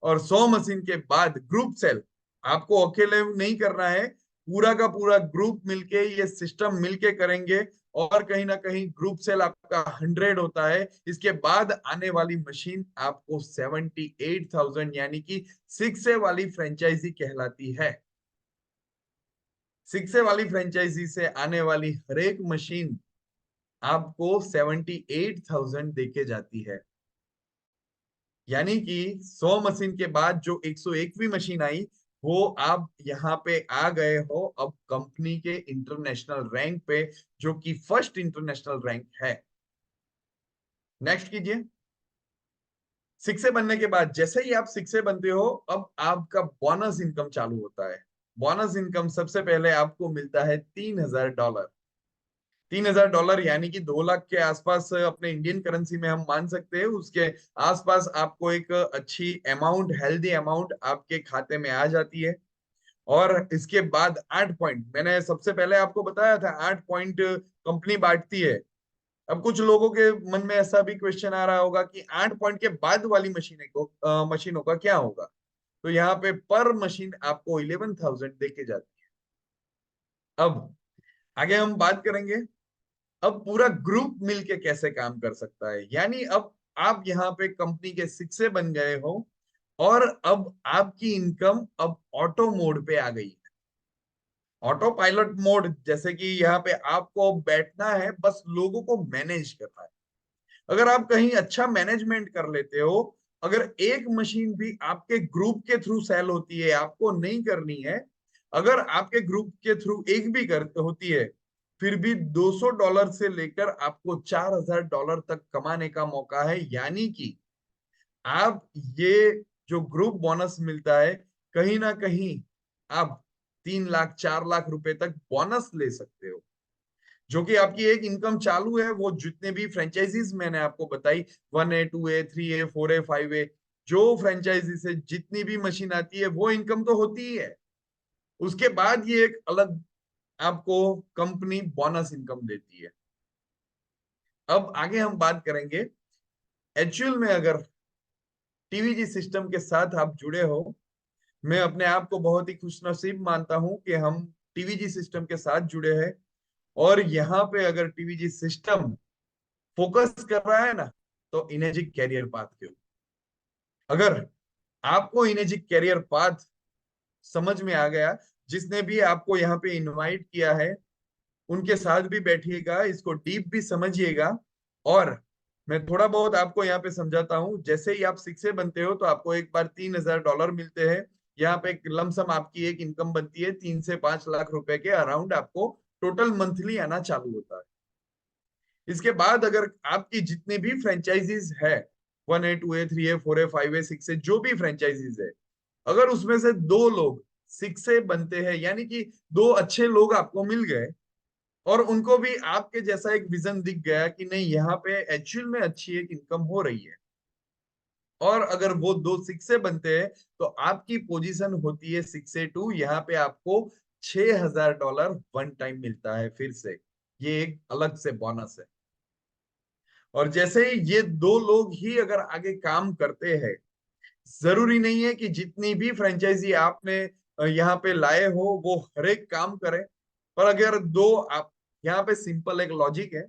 और 100 मशीन के बाद ग्रुप सेल आपको अकेले नहीं करना है, पूरा का पूरा ग्रुप मिलके ये सिस्टम मिलके करेंगे, और कहीं ना कहीं ग्रुप सेल आपका 100 होता है। इसके बाद आने वाली मशीन आपको 78,000 यानी कि 6 वाली फ्रेंचाइजी कहलाती है। 6 वाली फ्रेंचाइजी से आने वाली हर एक मशीन आपको 78,000 देके जाती है। यानी कि 100 मशीन के बाद जो 101वीं मशीन आई, वो आप यहाँ पे आ गए हो अब कंपनी के इंटरनेशनल रैंक पे, जो कि फर्स्ट इंटरनेशनल रैंक है। नेक्स्ट कीजिए। 6 बनने के बाद जैसे ही आप 6 बनते हो, अब आपका बोनस इनकम चालू होता है। बोनस इनकम सबसे पहले आपको मिलता है $3,000। $3,000 यानी कि 2 लाख के आसपास अपने इंडियन करेंसी में हम मान सकते हैं। उसके आसपास आपको एक अच्छी अमाउंट, हेल्दी अमाउंट आपके खाते में आ जाती है। और इसके बाद 8 पॉइंट, मैंने सबसे पहले आपको बताया था 8 पॉइंट कंपनी बांटती है। अब कुछ लोगों के मन में ऐसा भी क्वेश्चन आ रहा होगा कि 8 पॉइंट के बाद वाली मशीनों का क्या होगा। तो यहाँ पे पर मशीन आपको 11,000 देके जाती है। अब आगे हम बात करेंगे, अब पूरा ग्रुप मिलके कैसे काम कर सकता है। यानी अब आप यहाँ पे कंपनी के 6 बन गए हो, और अब आपकी इनकम अब ऑटो मोड पे आ गई है। ऑटो पायलट मोड, जैसे कि यहाँ पे आपको बैठना है, बस लोगों को मैनेज करना है। अगर आप कहीं अच्छा मैनेजमेंट कर लेते हो, अगर एक मशीन भी आपके ग्रुप के थ्रू सेल होती है, आपको नहीं करनी है, अगर आपके ग्रुप के थ्रू एक भी कर होती है, फिर भी $200 से लेकर आपको $4,000 तक कमाने का मौका है। यानी कि आप ये जो ग्रुप बोनस मिलता है, कहीं ना कहीं आप 3 लाख 4 लाख रुपए तक बोनस ले सकते हो, जो कि आपकी एक इनकम चालू है। वो जितने भी फ्रेंचाइजीज मैंने आपको बताई, 1A 2A 3A 4A 5A, जो फ्रेंचाइजी से जितनी भी मशीन आती है वो इनकम तो होती ही है। उसके बाद ये एक अलग आपको कंपनी बोनस इनकम देती है। अब आगे हम बात करेंगे, एक्चुअल में अगर टीवीजी सिस्टम के साथ आप जुड़े हो, मैं अपने आप को बहुत ही खुशनसीब मानता हूं कि हम टीवीजी सिस्टम के साथ जुड़े हैं। और यहाँ पे अगर टीवीजी सिस्टम फोकस कर रहा है ना, तो इनेजिक कैरियर पाथ के ऊपर, अगर आपको इनेजिक कैरियर पाथ समझ में आ गया, जिसने भी आपको यहाँ पे इनवाइट किया है, उनके साथ भी बैठिएगा, इसको डीप भी समझिएगा। और मैं थोड़ा बहुत आपको यहाँ पे समझाता हूँ। जैसे ही आप शिक्षे बनते हो तो आपको एक बार $3000 मिलते हैं। यहाँ पे एक लमसम आपकी एक इनकम बनती है 3 से 5 लाख रुपए के अराउंड, आपको टोटल मंथली आना चालू होता है। इसके बाद अगर आपकी जितने भी फ्रेंचाइजीज है, 1A 2A 3A 4A 5A 6A जो भी फ्रेंचाइजीज है, अगर उसमें से 2 लोग 6A बनते हैं, यानी कि 2 अच्छे लोग आपको मिल गए और उनको भी आपके जैसा एक विजन दिख गया कि नहीं यहाँ पे एक्चुअल में अच्छी एक इनकम हो रही है, और अगर वो 2 6A बनते हैं तो आपकी पोजीशन होती है 6A 2। यहाँ पे आपको $6000 वन टाइम मिलता है फिर से, ये एक अलग से बोनस है। और जैसे ही ये 2 लोग ही अगर आगे काम करते हैं, जरूरी नहीं है कि जितनी भी फ्रेंचाइजी आपने यहाँ पे लाए हो वो हर एक काम करे, पर अगर दो आप यहाँ पे सिंपल एक लॉजिक है,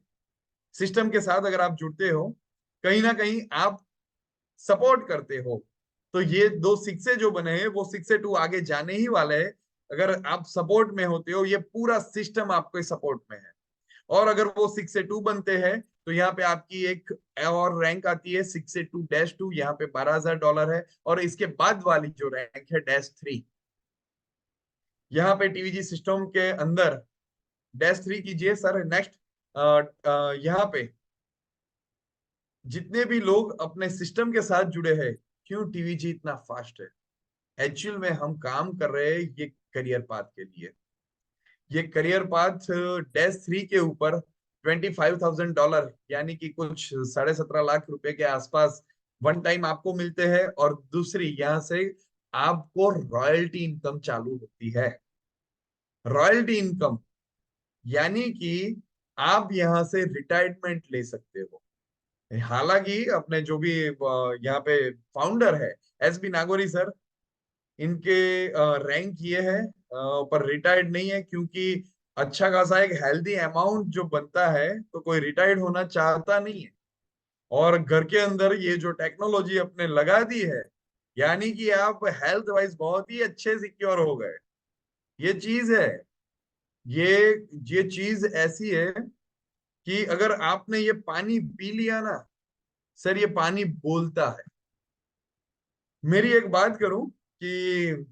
सिस्टम के साथ अगर आप जुड़ते हो, कहीं ना कहीं आप सपोर्ट करते हो, तो ये 2 6A जो बने हैं वो 6A 2 आगे जाने ही वाले हैं। अगर आप सपोर्ट में होते हो, ये पूरा सिस्टम आपके सपोर्ट में है। और अगर वो 6A 2 बनते हैं तो यहाँ पे आपकी एक और रैंक आती है 6A 2-2, यहाँ पे $12,000 है। और इसके बाद वाली जो रैंक है -3, यहाँ पे टीवीजी सिस्टम के अंदर -3 कीजिए सर नेक्स्ट। यहाँ पे जितने भी लोग अपने सिस्टम के साथ जुड़े हैं, क्यों टीवीजी इतना फास्ट है? एक्चुअल में हम काम कर रहे हैं ये करियर पाथ के लिए। ये करियर पाथ -3 के ऊपर $25,000 यानी कि कुछ 17.5 लाख के आसपास वन टाइम आपको मिलते हैं। और दूसरी यहाँ से आपको रॉयल्टी इनकम चालू होती है। रॉयल्टी इनकम यानी कि आप यहाँ से रिटायरमेंट ले सकते हो। हालांकि अपने जो भी यहाँ पे फाउंडर है SB नागोरी सर, इनके रैंक ये है, पर रिटायर्ड नहीं है, क्योंकि अच्छा खासा एक हेल्दी अमाउंट जो बनता है तो कोई रिटायर्ड होना चाहता नहीं है। और घर के अंदर ये जो टेक्नोलॉजी अपने लगा दी है, यानी कि आप हेल्थ वाइज बहुत ही अच्छे सिक्योर हो गए। ये चीज है, ये ये चीज ऐसी है कि अगर आपने ये पानी पी लिया ना सर, ये पानी बोलता है। मेरी एक बात करूं कि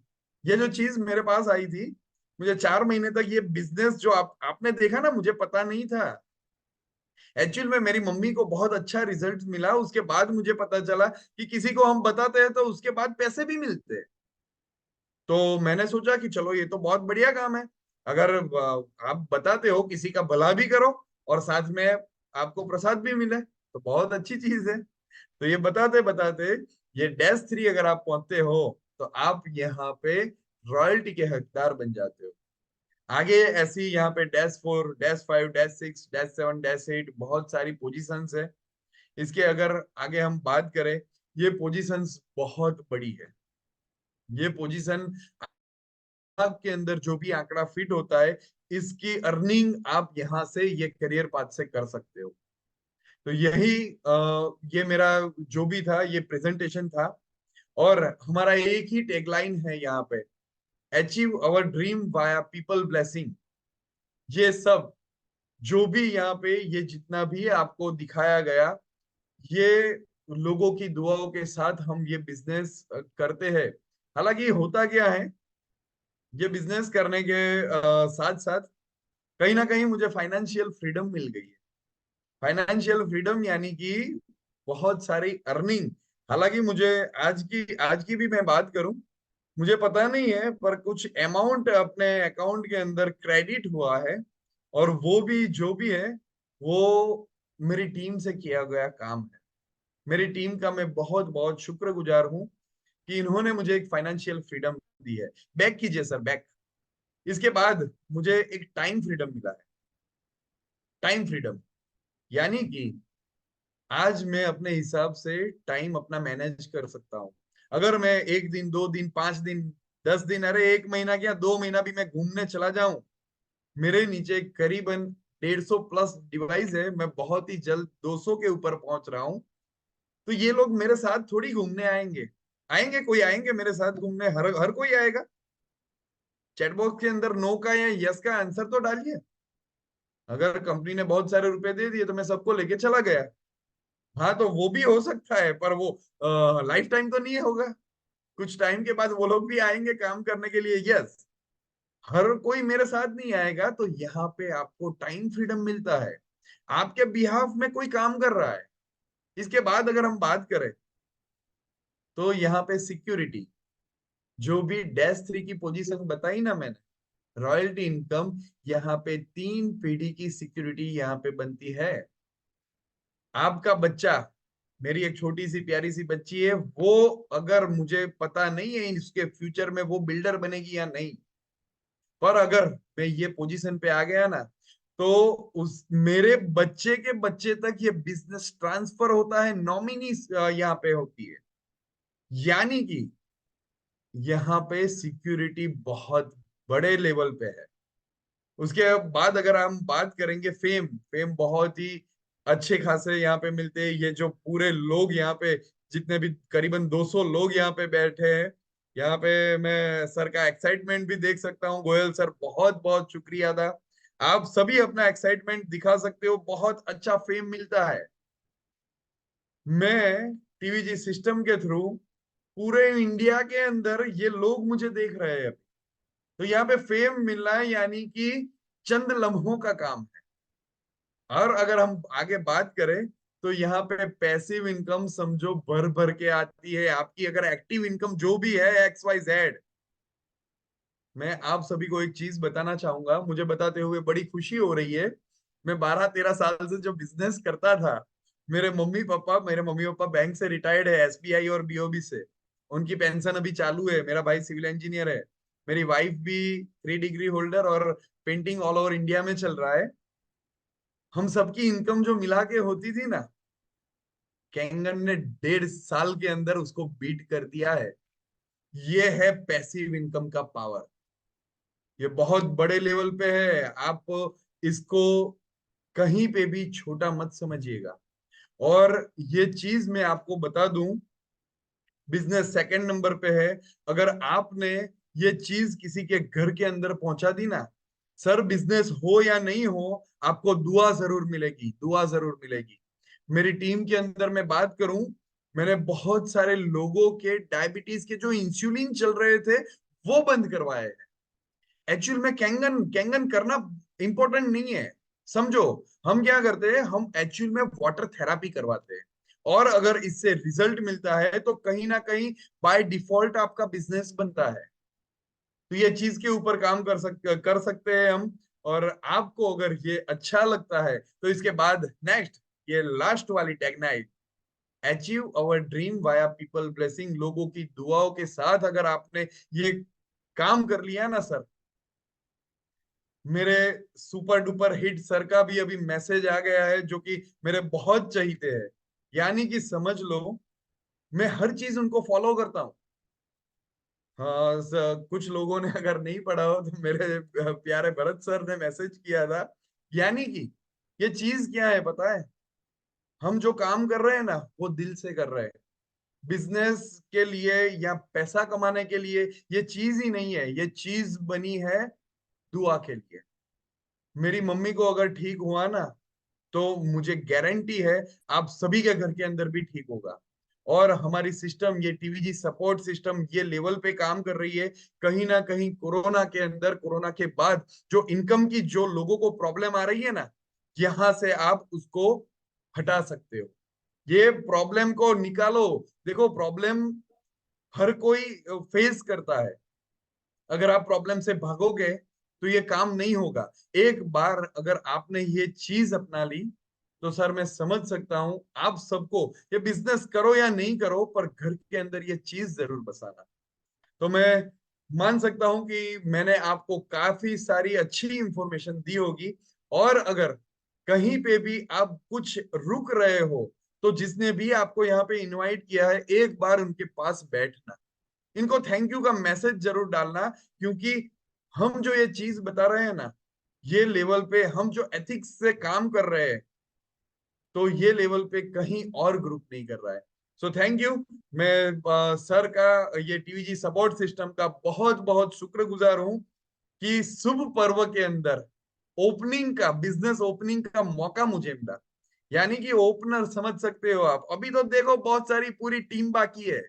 ये जो चीज मेरे पास आई थी, मुझे 4 महीने तक ये बिजनेस जो आपने देखा ना, मुझे पता नहीं था। एक्चुअल में मेरी मम्मी को बहुत अच्छा रिजल्ट मिला, उसके बाद मुझे पता चला कि किसी को हम बताते हैं तो उसके बाद पैसे भी मिलते हैं। तो मैंने सोचा कि चलो ये तो बहुत बढ़िया काम है। अगर आप बताते हो, किसी का भला भी करो और साथ में आपको प्रसाद भी मिले तो बहुत अच्छी चीज है। तो ये बताते बताते ये -3 अगर आप पहुंचते हो तो आप यहाँ पे रॉयल्टी के हकदार बन जाते हो। आगे ऐसी यहाँ पे -4 -5 -6 -7 -8 बहुत सारी पोजीशंस है। इसके अगर आगे हम बात करें, ये पोजीशंस बहुत बड़ी है। ये पोजीशन आपके अंदर जो भी आंकड़ा फिट होता है, इसकी अर्निंग आप यहाँ से ये करियर पाथ से कर सकते हो। तो यही ये मेरा जो भी था ये प्रेजेंटेशन था। और हमारा एक ही टैगलाइन है यहाँ पे, achieve our dream via people blessing. ये सब जो भी यहाँ पे ये जितना भी आपको दिखाया गया, ये लोगों की दुआओं के साथ हम ये बिजनेस करते हैं। हालांकि होता क्या है, ये बिजनेस करने के साथ साथ कहीं ना कहीं मुझे फाइनेंशियल फ्रीडम मिल गई है। फाइनेंशियल फ्रीडम यानी कि बहुत सारी अर्निंग। हालांकि मुझे आज की भी मैं बात करूं, मुझे पता नहीं है पर कुछ अमाउंट अपने अकाउंट के अंदर क्रेडिट हुआ है। और वो भी जो भी है वो मेरी टीम से किया गया काम है। मेरी टीम का मैं बहुत बहुत शुक्रगुजार हूं कि इन्होंने मुझे एक फाइनेंशियल फ्रीडम दी है। बैक कीजिए सर, बैक। इसके बाद मुझे एक टाइम फ्रीडम मिला है। टाइम फ्रीडम यानी कि आज मैं अपने हिसाब से टाइम अपना मैनेज कर सकता हूँ। अगर मैं 1 दिन 2 दिन 5 दिन 10 दिन, अरे 1 महीना क्या 2 महीना भी मैं घूमने चला जाऊं, मेरे नीचे करीबन 150+ डिवाइस है। मैं बहुत ही जल्द 200 के ऊपर पहुंच रहा हूँ। तो ये लोग मेरे साथ थोड़ी घूमने आएंगे। आएंगे, कोई आएंगे मेरे साथ घूमने, हर हर कोई आएगा। चैट बॉक्स के अंदर नो का या यस का आंसर तो डालिए। अगर कंपनी ने बहुत सारे रुपए दे दिए तो मैं सबको लेके चला गया। हाँ, तो वो भी हो सकता है, पर वो लाइफ टाइम तो नहीं होगा। कुछ टाइम के बाद वो लोग भी आएंगे काम करने के लिए, यस। हर कोई मेरे साथ नहीं आएगा, तो यहाँ पे आपको टाइम फ्रीडम मिलता है, आपके बिहाफ में कोई काम कर रहा है। इसके बाद अगर हम बात करें, तो यहाँ पे सिक्योरिटी, जो भी -3 की पोजीशन बताई ना मैंने, रॉयल्टी इनकम, यहाँ पे 3 पीढ़ी की सिक्योरिटी यहाँ पे बनती है। आपका बच्चा, मेरी एक छोटी सी प्यारी सी बच्ची है, वो अगर, मुझे पता नहीं है इसके फ्यूचर में वो बिल्डर बनेगी या नहीं, पर अगर मैं ये पोजीशन पे आ गया ना, तो उस मेरे बच्चे के बच्चे तक ये बिजनेस ट्रांसफर होता है, नॉमिनी यहाँ पे होती है। यानी कि यहाँ पे सिक्योरिटी बहुत बड़े लेवल पे है। उसके बाद अगर हम बात करेंगे, फेम, फेम बहुत ही अच्छे खासे यहाँ पे मिलते हैं। ये जो पूरे लोग यहाँ पे, जितने भी करीबन 200 लोग यहाँ पे बैठे हैं, यहाँ पे मैं सर का एक्साइटमेंट भी देख सकता हूँ। गोयल सर, बहुत बहुत शुक्रिया था। आप सभी अपना एक्साइटमेंट दिखा सकते हो, बहुत अच्छा फेम मिलता है। मैं टीवीजी सिस्टम के थ्रू पूरे इंडिया के अंदर ये लोग मुझे देख रहे हैं। तो यहाँ पे फेम मिलना है, यानी कि चंद लम्हों का काम है। और अगर हम आगे बात करें, तो यहाँ पे पैसिव इनकम समझो भर भर के आती है। आपकी अगर एक्टिव इनकम जो भी है, XYZ, मैं आप सभी को एक चीज बताना चाहूंगा, मुझे बताते हुए बड़ी खुशी हो रही है। मैं 12-13 साल से जो बिजनेस करता था, मेरे मम्मी पापा बैंक से रिटायर्ड है, SBI और BOB से। उनकी पेंशन अभी चालू है। मेरा भाई सिविल इंजीनियर है। मेरी वाइफ भी 3 डिग्री होल्डर, और पेंटिंग ऑल ओवर इंडिया में चल रहा है। हम सबकी इनकम जो मिला के होती थी ना, कैंगन ने 1.5 साल के अंदर उसको बीट कर दिया है। ये है पैसिव इनकम का पावर। ये बहुत बड़े लेवल पे है। आप इसको कहीं पे भी छोटा मत समझिएगा। और ये चीज मैं आपको बता दूं, बिजनेस सेकंड नंबर पे है। अगर आपने ये चीज किसी के घर के अंदर पहुंचा दी ना, सर बिजनेस हो या नहीं हो, आपको दुआ जरूर मिलेगी, दुआ जरूर मिलेगी। मेरी टीम के अंदर मैं बात करूं, मैंने बहुत सारे लोगों के डायबिटीज के जो इंसुलिन चल रहे थे, वो बंद करवाए हैं। एक्चुअल में कैंगन कैंगन करना इंपॉर्टेंट नहीं है। समझो, हम क्या करते हैं, हम एक्चुअल में वाटर थेरापी करवाते हैं। और अगर इससे रिजल्ट मिलता है, तो कहीं ना कहीं बाय डिफॉल्ट आपका बिजनेस बनता है। तो ये चीज के ऊपर काम कर सकते हैं हम। और आपको अगर ये अच्छा लगता है, तो इसके बाद नेक्स्ट, ये लास्ट वाली tagline, achieve our dream via people blessing, लोगों की दुआओं के साथ अगर आपने ये काम कर लिया ना सर, मेरे सुपर डुपर हिट सर का भी अभी मैसेज आ गया है, जो कि मेरे बहुत चहीते हैं। यानी कि समझ लो, मैं हर चीज उनको फॉलो करता हूँ। हाँ, कुछ लोगों ने अगर नहीं पढ़ा हो, तो मेरे प्यारे भरत सर ने मैसेज किया था। यानी कि ये चीज क्या है पता है, हम जो काम कर रहे हैं ना, वो दिल से कर रहे हैं। बिजनेस के लिए या पैसा कमाने के लिए ये चीज ही नहीं है, ये चीज बनी है दुआ के लिए। मेरी मम्मी को अगर ठीक हुआ ना, तो मुझे गारंटी है आप सभी के घर के अंदर भी ठीक होगा। और हमारी सिस्टम, ये टीवीजी सपोर्ट सिस्टम, ये लेवल पे काम कर रही है। कहीं ना कहीं कोरोना के अंदर, कोरोना के बाद जो इनकम की, जो लोगों को प्रॉब्लम आ रही है ना, यहां से आप उसको हटा सकते हो। ये प्रॉब्लम को निकालो। देखो, प्रॉब्लम हर कोई फेस करता है। अगर आप प्रॉब्लम से भागोगे, तो ये काम नहीं होगा। एक बार अगर आपने ये चीज अपना ली, तो सर मैं समझ सकता हूं आप सबको, ये बिजनेस करो या नहीं करो, पर घर के अंदर ये चीज जरूर बसाना। तो मैं मान सकता हूं कि मैंने आपको काफी सारी अच्छी इंफॉर्मेशन दी होगी। और अगर कहीं पे भी आप कुछ रुक रहे हो, तो जिसने भी आपको यहाँ पे इनवाइट किया है, एक बार उनके पास बैठना, इनको थैंक यू का मैसेज जरूर डालना। क्योंकि हम जो ये चीज बता रहे हैं ना, ये लेवल पे हम जो एथिक्स से काम कर रहे हैं, तो ये लेवल पे कहीं और ग्रुप नहीं कर रहा है। So thank you. मैं सर का, ये टीवीजी सपोर्ट सिस्टम का बहुत बहुत शुक्रगुजार हूं कि शुभ पर्व के अंदर ओपनिंग का, बिजनेस ओपनिंग का मौका मुझे मिला। यानी कि ओपनर समझ सकते हो आप। अभी तो देखो बहुत सारी पूरी टीम बाकी है।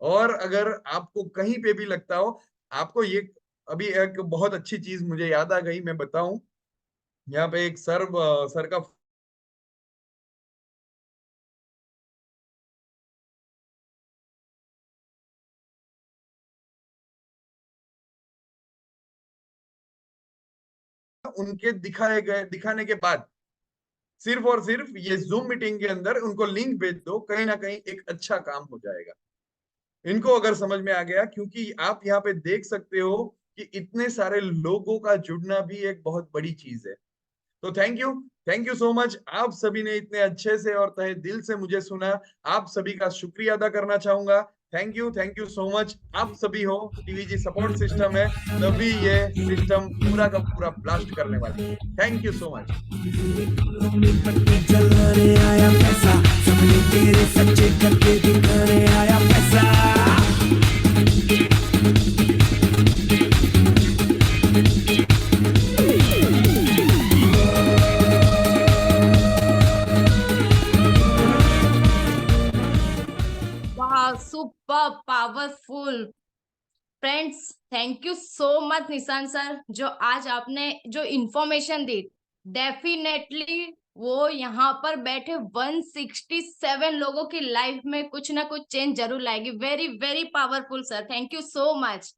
और अगर आपको कहीं पे भी लगता हो, आपको ये, अभी एक बहुत अच्छी चीज मुझे याद आ गई, मैं बताऊं। यहाँ पे एक सर का उनके दिखाने के बाद सिर्फ और सिर्फ ये जूम मीटिंग के अंदर उनको लिंक भेज दो, कहीं ना कहीं एक अच्छा काम हो जाएगा। इनको अगर समझ में आ गया, क्योंकि आप यहाँ पे देख सकते हो कि इतने सारे लोगों का जुड़ना भी एक बहुत बड़ी चीज है। तो थैंक यू सो मच। आप सभी ने इतने अच्छे से और तहे दिल से मुझे सुना। आप सभी का शुक्रिया अदा करना चाहूंगा। Thank you so much. आप सभी हो, टीवीजी सपोर्ट सिस्टम है, तभी ये सिस्टम पूरा का पूरा ब्लास्ट करने वाली है। Thank you so much. जलाने आया पैसा, सपने तेरे सच्चे करके दिखाने आया पैसा। वाह, super powerful. Friends, thank you so much निशान सर, जो आज आपने जो इंफॉर्मेशन दी। डेफिनेटली वो यहाँ पर बैठे 167 लोगों की लाइफ में कुछ ना कुछ चेंज जरूर लाएगी। Very very powerful sir, thank you so much.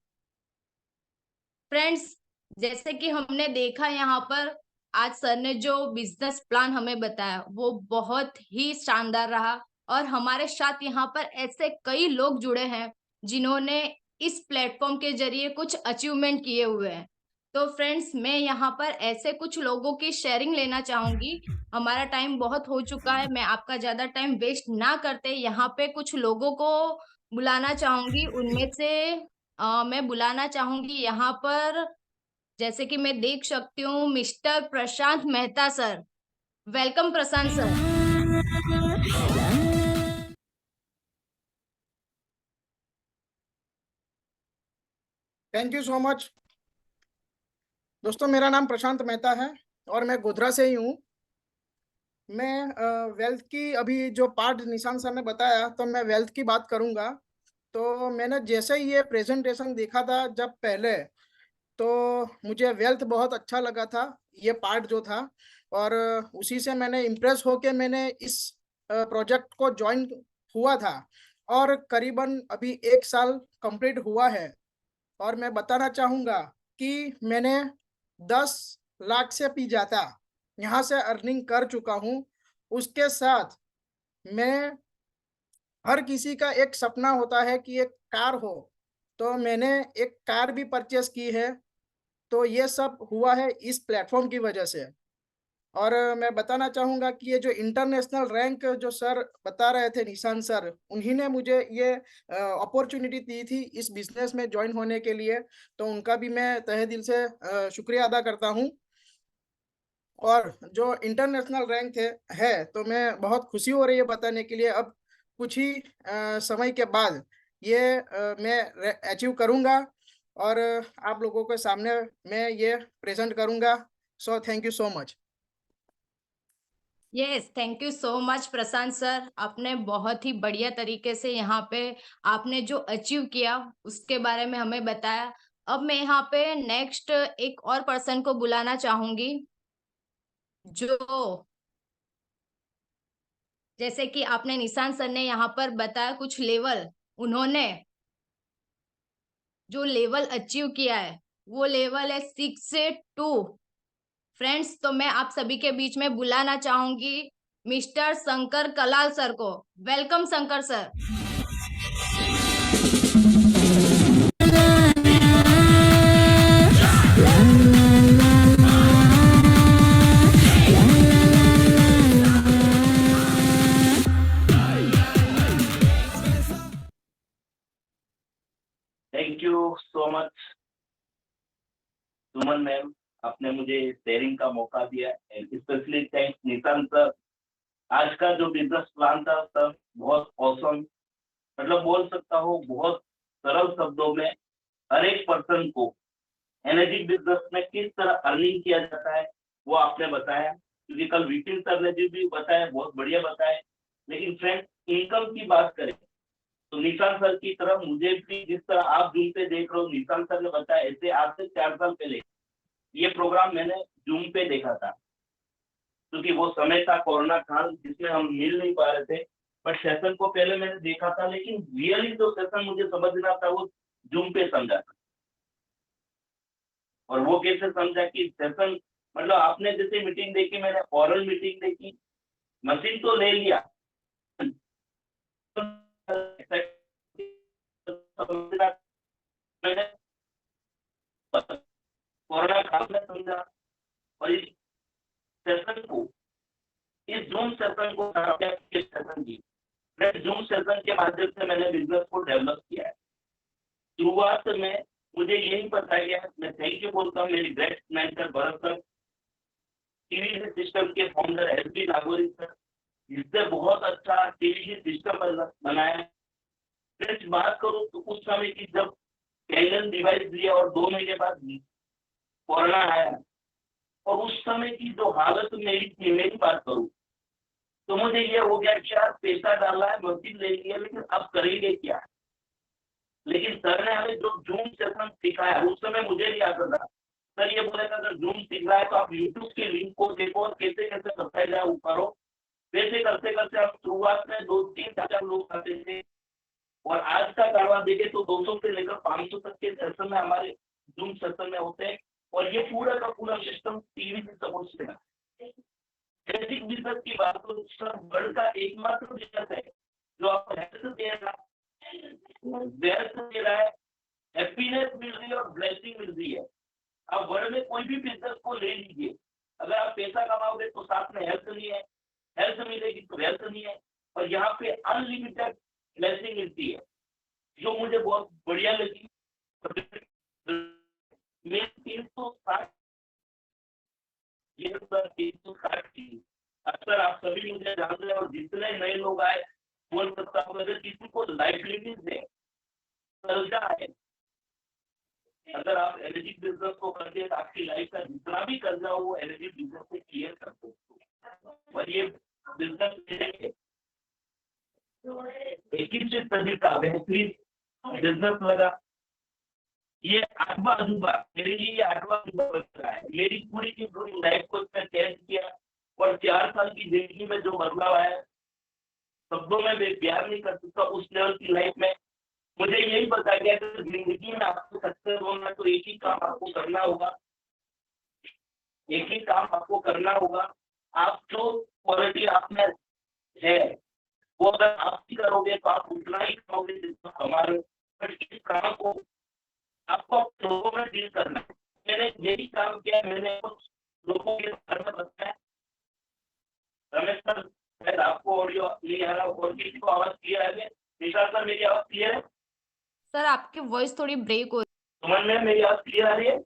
Friends, जैसे कि हमने देखा यहाँ पर आज सर ने जो बिजनेस प्लान हमें बताया वो बहुत ही शानदार रहा। और हमारे साथ यहाँ पर ऐसे कई लोग जुड़े हैं जिन्होंने इस प्लेटफॉर्म के जरिए कुछ अचीवमेंट किए हुए हैं। तो फ्रेंड्स, मैं यहाँ पर ऐसे कुछ लोगों की शेयरिंग लेना चाहूंगी। हमारा टाइम बहुत हो चुका है, मैं आपका ज्यादा टाइम वेस्ट ना करते यहाँ पे कुछ लोगों को बुलाना चाहूंगी। उनमें से मैं बुलाना चाहूंगी यहाँ पर, जैसे कि मैं देख सकती हूँ, mister Prashant Mehta sir. Welcome Prashant sir. Thank you so much दोस्तों। मेरा नाम प्रशांत मेहता है और मैं गोधरा से ही हूँ। मैं वेल्थ की अभी जो पार्ट निशान सर ने बताया, तो मैं वेल्थ की बात करूँगा। तो मैंने जैसे ही ये प्रेजेंटेशन देखा था जब पहले, तो मुझे वेल्थ बहुत अच्छा लगा था, ये पार्ट जो था। और उसी से मैंने इम्प्रेस होके मैंने इस प्रोजेक्ट को ज्वाइन हुआ था। और करीबन अभी 1 साल कंप्लीट हुआ है। और मैं बताना चाहूँगा कि मैंने 10 लाख से भी ज़्यादा यहाँ से अर्निंग कर चुका हूँ। उसके साथ मैं, हर किसी का एक सपना होता है कि एक कार हो, तो मैंने एक कार भी परचेस की है। तो ये सब हुआ है इस प्लेटफॉर्म की वजह से। और मैं बताना चाहूँगा कि ये जो इंटरनेशनल रैंक जो सर बता रहे थे, निशान सर, उन्हीं ने मुझे ये अपॉर्चुनिटी दी थी इस बिजनेस में ज्वाइन होने के लिए। तो उनका भी मैं तहे दिल से शुक्रिया अदा करता हूँ। और जो इंटरनेशनल रैंक है, तो मैं बहुत खुशी हो रही है बताने के लिए। अब कुछ ही समय के बाद ये मैं अचीव करूँगा और आप लोगों के सामने मैं ये प्रेजेंट करूँगा। So thank you so much. Yes, thank you so much Prashant sir. आपने बहुत ही बढ़िया तरीके से यहाँ पे आपने जो अचीव किया उसके बारे में हमें बताया। अब मैं यहाँ पे नेक्स्ट एक और पर्सन को बुलाना चाहूंगी, जो, जैसे कि आपने निशान सर ने यहाँ पर बताया कुछ लेवल, उन्होंने जो लेवल अचीव किया है वो लेवल है 6 से 2। फ्रेंड्स, तो मैं आप सभी के बीच में बुलाना चाहूंगी मिस्टर शंकर कलाल सर को। Welcome Shankar sir. Thank you so much Suman ma'am, आपने मुझे शेयरिंग का मौका दिया। And specially thanks Nishant sir. आज का जो बिजनेस प्लान था सर, बहुत औसम, मतलब बोल सकता हूँ बहुत सरल शब्दों में हर एक पर्सन को एनर्जी बिजनेस में किस तरह अर्निंग किया जाता है वो आपने बताया, क्योंकि कल विपिन सर ने भी बताया, बहुत बढ़िया बताया। लेकिन फ्रेंड्स, इनकम की बात करें तो निशान सर की तरह मुझे भी, जिस तरह आप जूम पे देख रहे हो, निशान सर ने बताया, ऐसे आज से 4 साल पहले ये प्रोग्राम मैंने जूम पे देखा था, क्योंकि वो समय था कोरोना काल जिसमें हम मिल नहीं पा रहे थे। बट सेशन को पहले मैंने देखा था, लेकिन रियली जो सेशन मुझे समझना था वो जूम पे समझा था। और वो कैसे समझा कि सेशन मतलब आपने जैसे मीटिंग देखी, मैंने ओरल मीटिंग देखी, मशीन तो ले लिया, मैंने कोरोना काल में समझा। और इस सेशन को, इस जूम सेशन को सेशन की जूम सेशन के माध्यम से मैंने बिजनेस को डेवलप किया है। शुरुआत में मुझे यही बताया गया, मैं थैंक यू बोलता हूँ मेरी great mentor Bharat sir, TV system के फाउंडर एसबी नागोरी सर, जिससे बहुत अच्छा टीवी सिस्टम बनाया। फ्रेंड्स, बात करूँ तो उस समय की जब कैनन डिवाइस लिया और 2 महीने बाद कोरोना आया, और उस समय की जो हालत मेरी बात करूँ तो मुझे ये हो गया कि यार पैसा डाला है, मशीन ले लिया, लेकिन अब करेंगे क्या। लेकिन सर ने हमें जो जूम सेशन सिखाया, उस समय मुझे नहीं आता था। सर ये बोला था अगर जूम सीख रहा है तो आप यूट्यूब के लिंक को देखो और कैसे कैसे करते जाओ ऊपर हो। वैसे करते करते हम शुरुआत में 2-3-4 लोग आते थे, और आज का कारवा देखे तो 200 से लेकर 500 तक के सेशन में हमारे जूम सेशन में होते हैं। और ये पूरा का पूरा सिस्टम टीवी से सपोर्ट से है। बेसिक बिजनेस की बात तो सर वर्ल्ड का एकमात्र बिजनेस है जो आपको हेल्थ दे रहा है, हैप्पीनेस मिल रही है और ब्लेसिंग मिल रही है। अब वर्ल्ड में कोई भी बिजनेस को ले लीजिए, अगर आप पैसा कमाओगे तो साथ में हेल्थ नहीं है, हेल्थ मिलेगी तो वेल्थ नहीं है, और यहाँ पे अनलिमिटेड ब्लेसिंग मिलती है, जो मुझे बहुत बढ़िया लगी। मैं 360 की अक्सर आप सभी मुझे जानते हैं, और जितने नए लोग आए बोल सकता हूँ, अगर किसी को लाइबिलिटीज है, कर्जा है, अगर आप एनर्जी बिजनेस को करते हैं तो आपकी लाइफ का जितना भी कर्जा हो वो एनर्जी बिजनेस से क्लियर कर सकते हो। और ये बिजनेस 21वीं सदी का बेहतरीन बिजनेस लगा। ये 8वां अजूबा, मेरे लिए ये 8वां अजूबा बन रहा है। मेरी पूरी की पूरी लाइफ को इसमें चेंज किया, और 4 साल की जिंदगी में जो बदलाव आया शब्दों में मैं बयान नहीं कर सकता। उस लेवल की लाइफ में मुझे यही बताया गया कि जिंदगी में आपको सक्सेस होना तो एक ही काम आपको करना होगा, एक ही काम आपको करना होगा। आप जो क्वालिटी आप में है वो अगर आप ही करोगे तो आप उतना ही कमाओगे जितना कमा रहे हो। बट इस काम को आपको लोगों में डील करना है। मैंने यही काम किया, मैंने कुछ लोगों के बारे में बताया। रमेश सर शायद आपको ऑडियो नहीं आ रहा, और किसी को आवाज क्लियर आ गई? निशान सर मेरी आवाज क्लियर है? सर आपकी वॉइस थोड़ी ब्रेक हो सुमन मैम मेरी आवाज क्लियर आ रही है?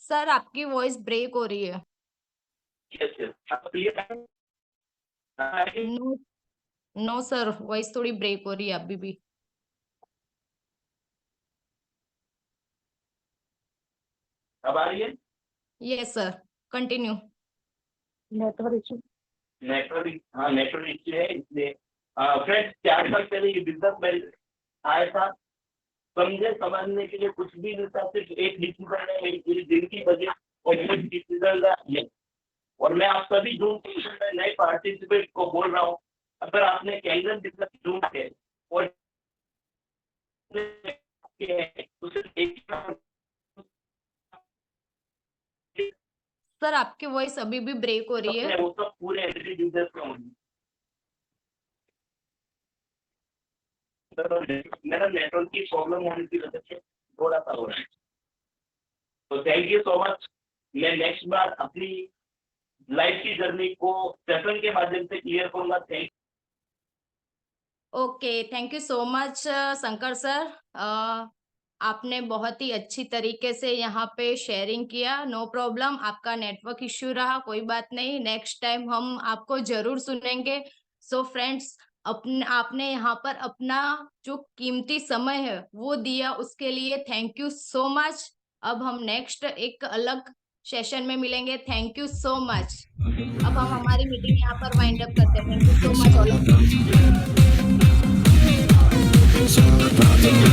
सर आपकी वॉइस ब्रेक हो रही है। यस यस, आप क्लियर है? नो नो सर, वॉइस थोड़ी ब्रेक हो रही है अभी भी। अब आ रही है? Yes sir, continue. Network issue. हाँ नेटवर्क इश्यू है, इसलिए फ्रेंड्स 4 साल पहले ये बिजनेस में आया था। समझे समझने के लिए कुछ भी नहीं था, सिर्फ एक डिसीजन है, मेरी पूरी जिंदगी बजे, और ये डिसीजन था ये। और मैं आप सभी जूम सेशन में नए पार्टिसिपेट को बोल रहा हूँ, अगर आपने कैंगन बिजनेस जूम है और तो सिर्फ एक सर आपकी वॉइस अभी भी ब्रेक हो रही है। वो सब पूरे एनर्जी बिजनेस में होंगे। मेरा नेटवर्क की प्रॉब्लम होने की वजह से थोड़ा सा हो रहा है, तो थैंक यू सो मच। मैं नेक्स्ट बार अपनी लाइफ की जर्नी को सेशन के माध्यम से क्लियर करूंगा। Thank okay, thank you so much Shankar sir. आपने बहुत ही अच्छी तरीके से यहाँ पे शेयरिंग किया। नो प्रॉब्लम, आपका नेटवर्क इश्यू रहा, कोई बात नहीं, नेक्स्ट टाइम हम आपको जरूर सुनेंगे। सो फ्रेंड्स, आपने यहाँ पर अपना जो कीमती समय है वो दिया, उसके लिए थैंक यू सो मच। अब हम नेक्स्ट एक अलग सेशन में मिलेंगे। Thank you so much. अब हम हमारी मीटिंग यहाँ पर वाइंड अप करते हैं। Thank you so much all of you.